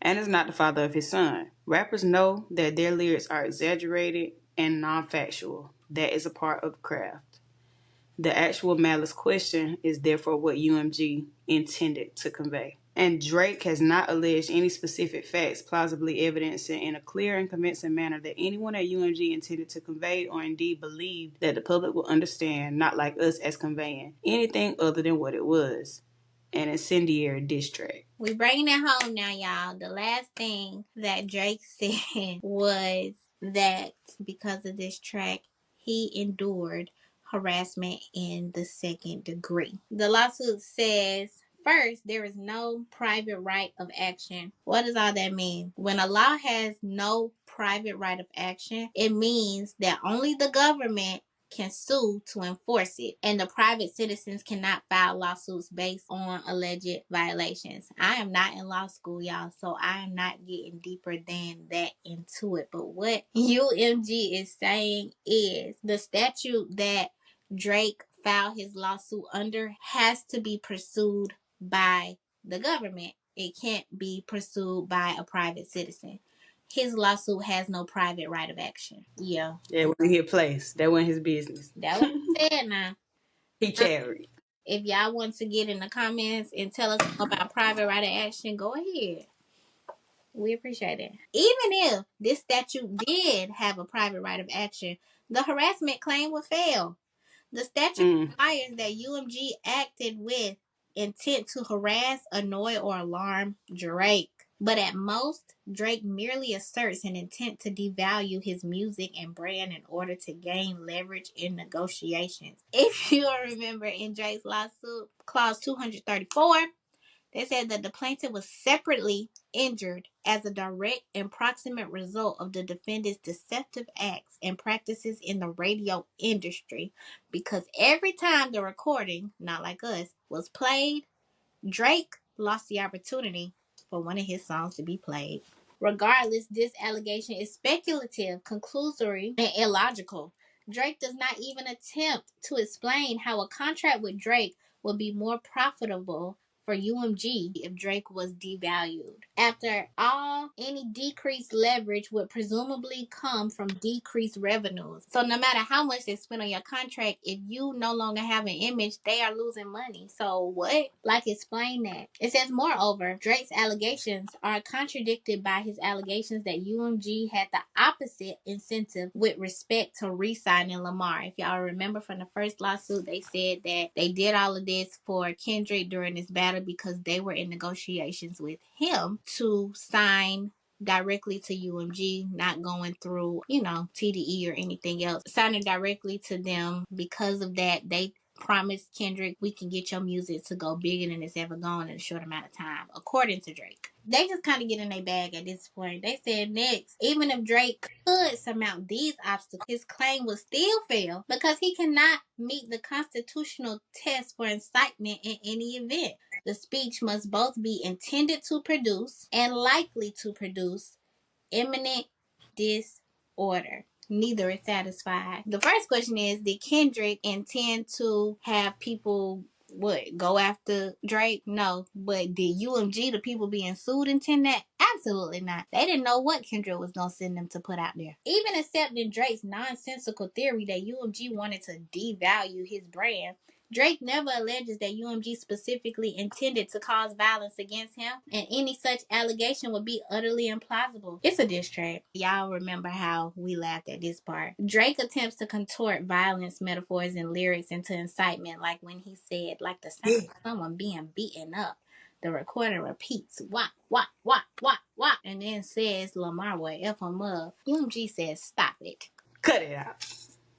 and is not the father of his son. Rappers know that their lyrics are exaggerated and non-factual. That is a part of the craft. The actual malice question is therefore what UMG intended to convey. And Drake has not alleged any specific facts plausibly evidencing in a clear and convincing manner that anyone at UMG intended to convey or indeed believed that the public will understand, not like us as conveying, anything other than what it was, an incendiary diss track. We bringing it home now, y'all. The last thing that Drake said was that because of this track, he endured harassment in the second degree. The lawsuit says, first, there is no private right of action. What does all that mean? When a law has no private right of action, it means that only the government can sue to enforce it, and the private citizens cannot file lawsuits based on alleged violations. I am not in law school, y'all, so I am not getting deeper than that into it. But what UMG is saying is the statute that Drake filed his lawsuit under has to be pursued by the government. It can't be pursued by a private citizen. His lawsuit has no private right of action. Yeah. That wasn't his place. That wasn't his business. That what I said now. He carried. If y'all want to get in the comments and tell us about private right of action, go ahead. We appreciate it. Even if this statute did have a private right of action, the harassment claim would fail. The statute requires that UMG acted with intent to harass, annoy, or alarm Drake. But at most, Drake merely asserts an intent to devalue his music and brand in order to gain leverage in negotiations. If you remember in Drake's lawsuit, clause 234, They said that the plaintiff was separately injured as a direct and proximate result of the defendant's deceptive acts and practices in the radio industry, because every time the recording, not like us, was played, Drake lost the opportunity for one of his songs to be played. Regardless, this allegation is speculative, conclusory, and illogical. Drake does not even attempt to explain how a contract with Drake would be more profitable for UMG if Drake was devalued. After all, any decreased leverage would presumably come from decreased revenues. So no matter how much they spend on your contract, if you no longer have an image, they are losing money. So what? Like, explain that. It says, moreover, Drake's allegations are contradicted by his allegations that UMG had the opposite incentive with respect to re-signing Lamar. If y'all remember from the first lawsuit, they said that they did all of this for Kendrick during this battle because they were in negotiations with him to sign directly to UMG, not going through, TDE or anything else. Signing directly to them. Because of that, they promised Kendrick, we can get your music to go bigger than it's ever gone in a short amount of time, according to Drake. They just kind of get in their bag at this point. They said next, even if Drake could surmount these obstacles, his claim would still fail because he cannot meet the constitutional test for incitement in any event. The speech must both be intended to produce and likely to produce imminent disorder. Neither is satisfied. The first question is, did Kendrick intend to have people go after Drake? No. But did UMG, the people being sued, intend that? Absolutely not. They didn't know what Kendrick was going to send them to put out there. Even accepting Drake's nonsensical theory that UMG wanted to devalue his brand, Drake never alleges that UMG specifically intended to cause violence against him, and any such allegation would be utterly implausible. It's a diss track. Y'all remember how we laughed at this part. Drake attempts to contort violence metaphors and lyrics into incitement, like when he said, like the sound of someone being beaten up. The recorder repeats, wah, wah, wah, wah, wah, and then says, Lamar will F him up. UMG says, stop it. Cut it out.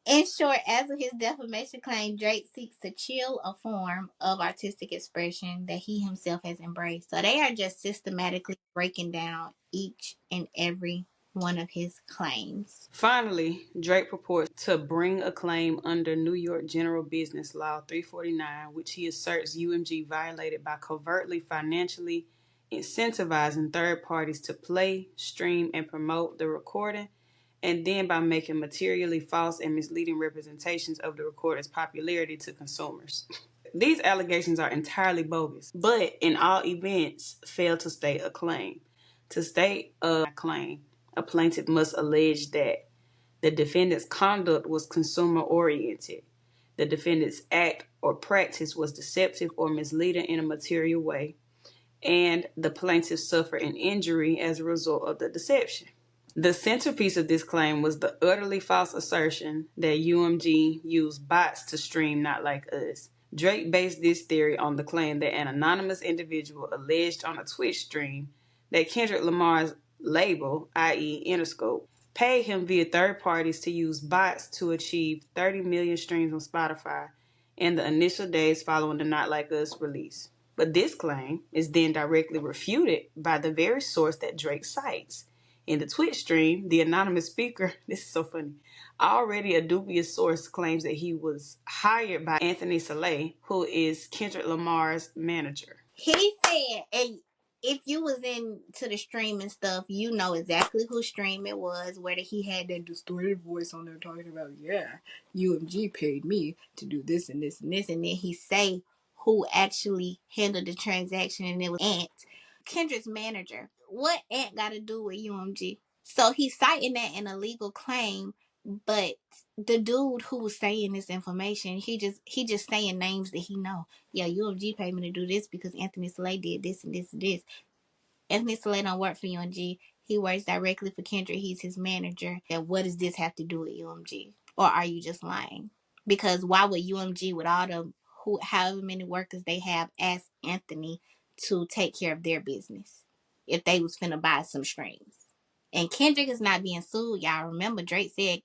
In short, as of his defamation claim, Drake seeks to chill a form of artistic expression that he himself has embraced. So they are just systematically breaking down each and every one of his claims. Finally, Drake purports to bring a claim under New York General Business Law 349, which he asserts UMG violated by covertly financially incentivizing third parties to play, stream, and promote the recording, and then by making materially false and misleading representations of the recorder's popularity to consumers. These allegations are entirely bogus, but in all events fail to state a claim. To state a claim, a plaintiff must allege that the defendant's conduct was consumer-oriented, the defendant's act or practice was deceptive or misleading in a material way, and the plaintiff suffered an injury as a result of the deception. The centerpiece of this claim was the utterly false assertion that UMG used bots to stream Not Like Us. Drake based this theory on the claim that an anonymous individual alleged on a Twitch stream that Kendrick Lamar's label, i.e. Interscope, paid him via third parties to use bots to achieve 30 million streams on Spotify in the initial days following the Not Like Us release. But this claim is then directly refuted by the very source that Drake cites. In the Twitch stream, the anonymous speaker, this is so funny, already a dubious source, claims that he was hired by Anthony Saleh, who is Kendrick Lamar's manager. He said, and if you was into the stream and stuff, you know exactly who stream it was, whether he had that distorted voice on there talking about, yeah, UMG paid me to do this and this and this, and then he say who actually handled the transaction, and it was Ant, Kendrick's manager. What Ant got to do with UMG? So he's citing that in a legal claim, but the dude who was saying this information, he just saying names that he know. Yeah, UMG paid me to do this because Anthony Slay did this and this and this. Anthony Slay don't work for UMG. He works directly for Kendrick. He's his manager. And what does this have to do with UMG? Or are you just lying? Because why would UMG, with all the however many workers they have, ask Anthony to take care of their business if they was finna buy some streams? And Kendrick is not being sued. Y'all remember Drake said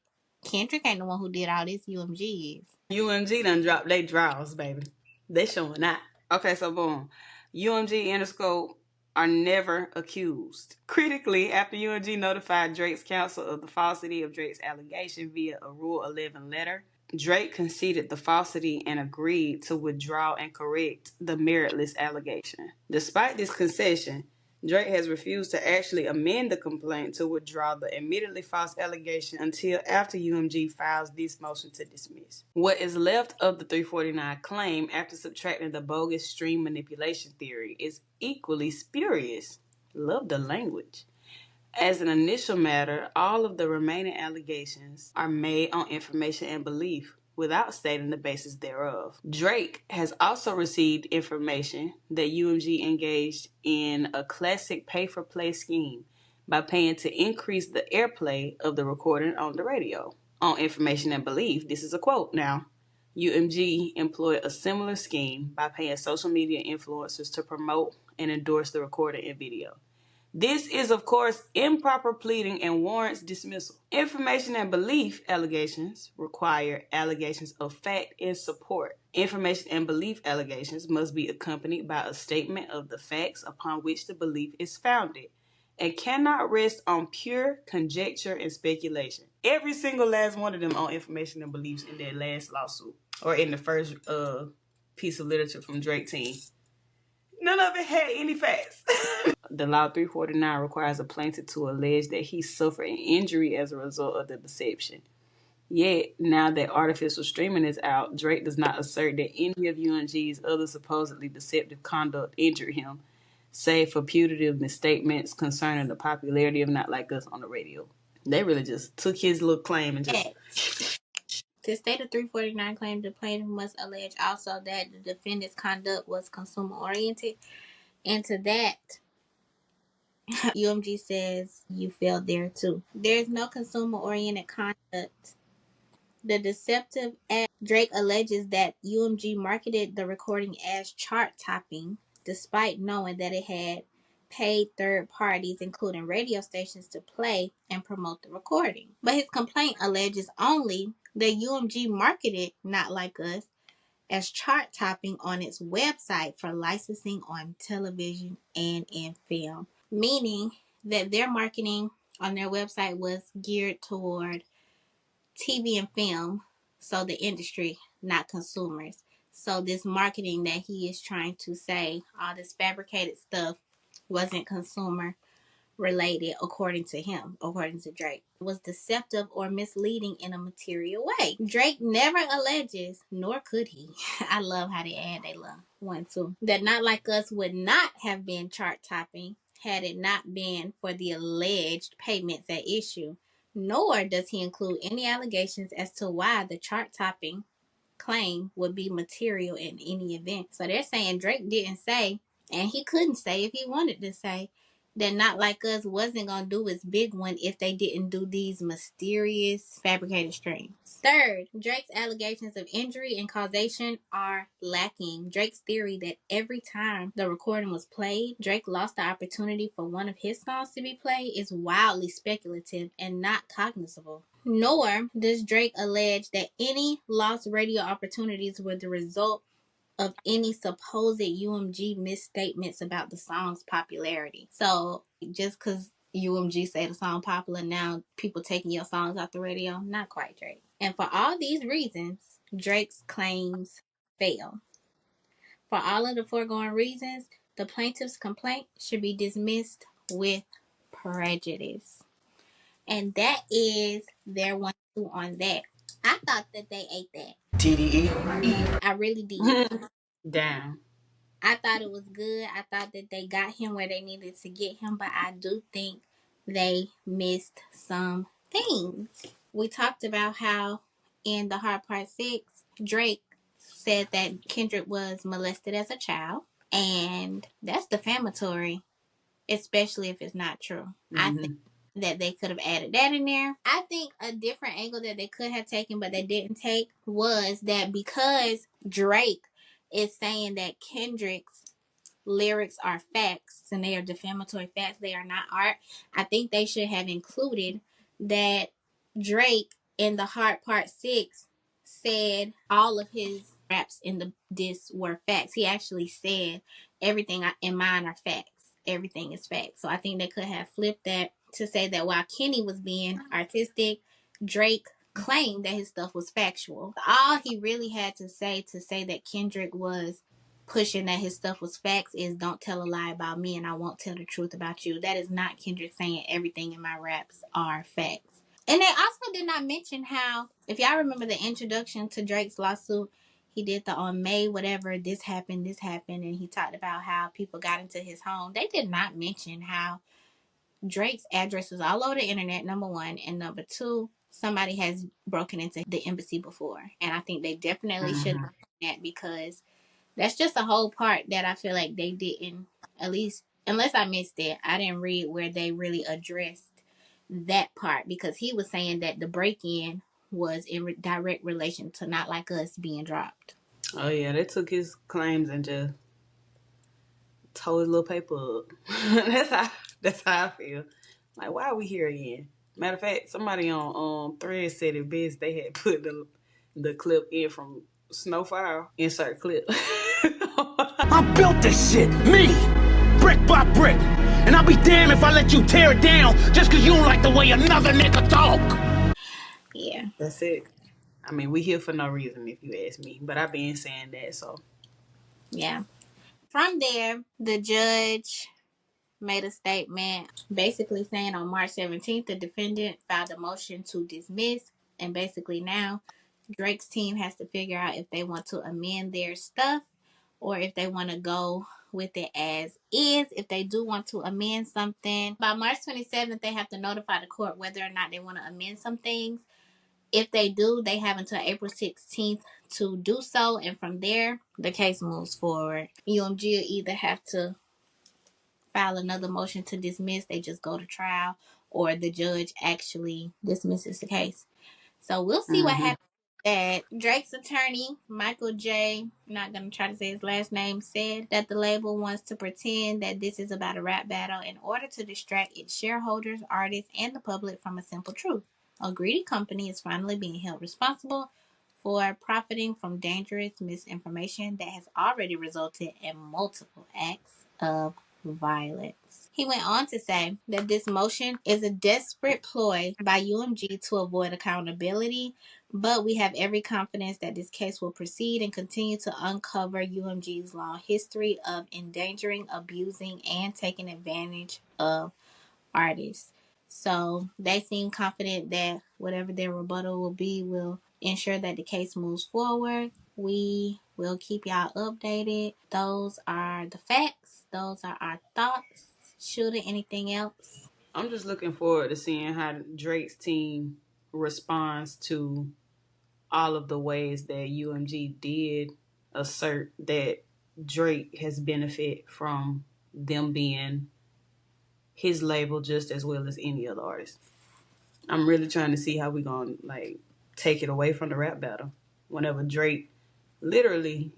Kendrick ain't the one who did all this. UMG is. UMG done dropped they draws, baby. They showing out. Okay, so boom. UMG and Interscope are never accused. Critically, after UMG notified Drake's counsel of the falsity of Drake's allegation via a Rule 11 letter, Drake conceded the falsity and agreed to withdraw and correct the meritless allegation. Despite this concession, Drake has refused to actually amend the complaint to withdraw the admittedly false allegation until after UMG files this motion to dismiss. What is left of the 349 claim after subtracting the bogus stream manipulation theory is equally spurious. Love the language. As an initial matter, all of the remaining allegations are made on information and belief without stating the basis thereof. Drake has also received information that UMG engaged in a classic pay-for-play scheme by paying to increase the airplay of the recording on the radio. On information and belief, this is a quote now. UMG employed a similar scheme by paying social media influencers to promote and endorse the recording and video. This is, of course, improper pleading and warrants dismissal. Information and belief allegations require allegations of fact in support. Information and belief allegations must be accompanied by a statement of the facts upon which the belief is founded and cannot rest on pure conjecture and speculation. Every single last one of them on information and beliefs in their last lawsuit or in the first piece of literature from Drake team. None of it had any facts. The Law 349 requires a plaintiff to allege that he suffered an injury as a result of the deception. Yet, now that artificial streaming is out, Drake does not assert that any of UMG's other supposedly deceptive conduct injured him, save for putative misstatements concerning the popularity of Not Like Us on the radio. They really just took his little claim and just... To state a 349 claim, the plaintiff must allege also that the defendant's conduct was consumer-oriented. And to that, UMG says you failed there too. There's no consumer-oriented conduct. The deceptive act. Drake alleges that UMG marketed the recording as chart-topping, despite knowing that it had paid third parties, including radio stations, to play and promote the recording. But his complaint alleges only that UMG marketed Not Like Us as chart-topping on its website for licensing on television and in film, meaning that their marketing on their website was geared toward TV and film, so the industry, not consumers. So this marketing that he is trying to say, all this fabricated stuff, wasn't consumer related, according to him, according to Drake. It was deceptive or misleading in a material way. Drake never alleges, nor could he. I love how they add they love one too. That Not Like Us would not have been chart topping had it not been for the alleged payments at issue. Nor does he include any allegations as to why the chart topping claim would be material in any event. So they're saying Drake didn't say, and he couldn't say if he wanted to say, that Not Like Us wasn't going to do its big one if they didn't do these mysterious fabricated streams. Third, Drake's allegations of injury and causation are lacking. Drake's theory that every time the recording was played, Drake lost the opportunity for one of his songs to be played is wildly speculative and not cognizable. Nor does Drake allege that any lost radio opportunities were the result of any supposed UMG misstatements about the song's popularity. So just because UMG say the song popular, now people taking your songs off the radio? Not quite, Drake. And for all these reasons, Drake's claims fail. For all of the foregoing reasons, the plaintiff's complaint should be dismissed with prejudice. And that is their 1-2 on that. I thought that they ate that. TDE. I really did. Damn. I thought it was good. I thought that they got him where they needed to get him, but I do think they missed some things. We talked about how in the Hard Part 6, Drake said that Kendrick was molested as a child, and that's defamatory, especially if it's not true. Mm-hmm. I think that they could have added that in there. I think a different angle that they could have taken but they didn't take was that because Drake is saying that Kendrick's lyrics are facts and they are defamatory facts, they are not art, I think they should have included that Drake in the Hard Part 6 said all of his raps in the diss were facts. He actually said everything in mine are facts. Everything is facts. So I think they could have flipped that to say that while Kenny was being artistic, Drake claimed that his stuff was factual. All he really had to say that Kendrick was pushing that his stuff was facts is don't tell a lie about me and I won't tell the truth about you. That is not Kendrick saying everything in my raps are facts. And they also did not mention how, if y'all remember the introduction to Drake's lawsuit, he did the on May whatever, this happened, and he talked about how people got into his home. They did not mention how Drake's address was all over the internet, number one, and number two, somebody has broken into the embassy before. And I think they definitely should have done that because that's just a whole part that I feel like they didn't, at least, unless I missed it, I didn't read where they really addressed that part because he was saying that the break-in was in direct relation to Not Like Us being dropped. Oh yeah, they took his claims and just tore his little paper up. that's how I feel. Like, why are we here again? Matter of fact, somebody on Thread said it best. They had put the clip in from Snowfire. Insert clip. I built this shit, me, brick by brick. And I'll be damned if I let you tear it down just because you don't like the way another nigga talk. Yeah. That's it. I mean, we here for no reason, if you ask me. But I've been saying that, so. Yeah. From there, the judge made a statement basically saying on March 17th, the defendant filed a motion to dismiss. And basically now, Drake's team has to figure out if they want to amend their stuff or if they want to go with it as is. If they do want to amend something, by March 27th, they have to notify the court whether or not they want to amend some things. If they do, they have until April 16th to do so. And from there, the case moves forward. UMG will either have to file another motion to dismiss, they just go to trial, or the judge actually dismisses the case. So we'll see what happens. That Drake's attorney, Michael J, not going to try to say his last name, said that the label wants to pretend that this is about a rap battle in order to distract its shareholders, artists, and the public from a simple truth. A greedy company is finally being held responsible for profiting from dangerous misinformation that has already resulted in multiple acts of violence. He went on to say that this motion is a desperate ploy by UMG to avoid accountability, but we have every confidence that this case will proceed and continue to uncover UMG's long history of endangering, abusing, and taking advantage of artists. So they seem confident that whatever their rebuttal will be will ensure that the case moves forward. We will keep y'all updated. Those are the facts. Those are our thoughts. Shooter, anything else? I'm just looking forward to seeing how Drake's team responds to all of the ways that UMG did assert that Drake has benefit from them being his label just as well as any other artist. I'm really trying to see how we gonna like take it away from the rap battle. Whenever Drake literally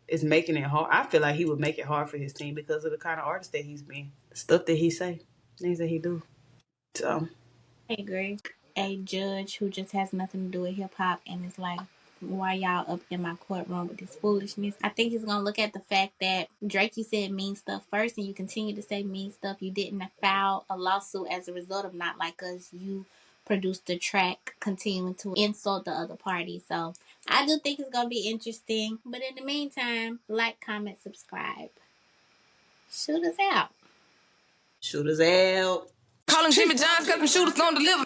is making it hard, I feel like he would make it hard for his team because of the kind of artist that he's been, stuff that he say, things that he do. So I agree. A judge who just has nothing to do with hip hop and is like, why y'all up in my courtroom with this foolishness? I think he's gonna look at the fact that Drake, you said mean stuff first, and you continue to say mean stuff. You didn't file a lawsuit as a result of Not Like Us. You produced the track continuing to insult the other party. So I do think it's gonna be interesting. But in the meantime, like, comment, subscribe. Shoot us out. Shooters out. Calling Jimmy John's got them shooters on deliver.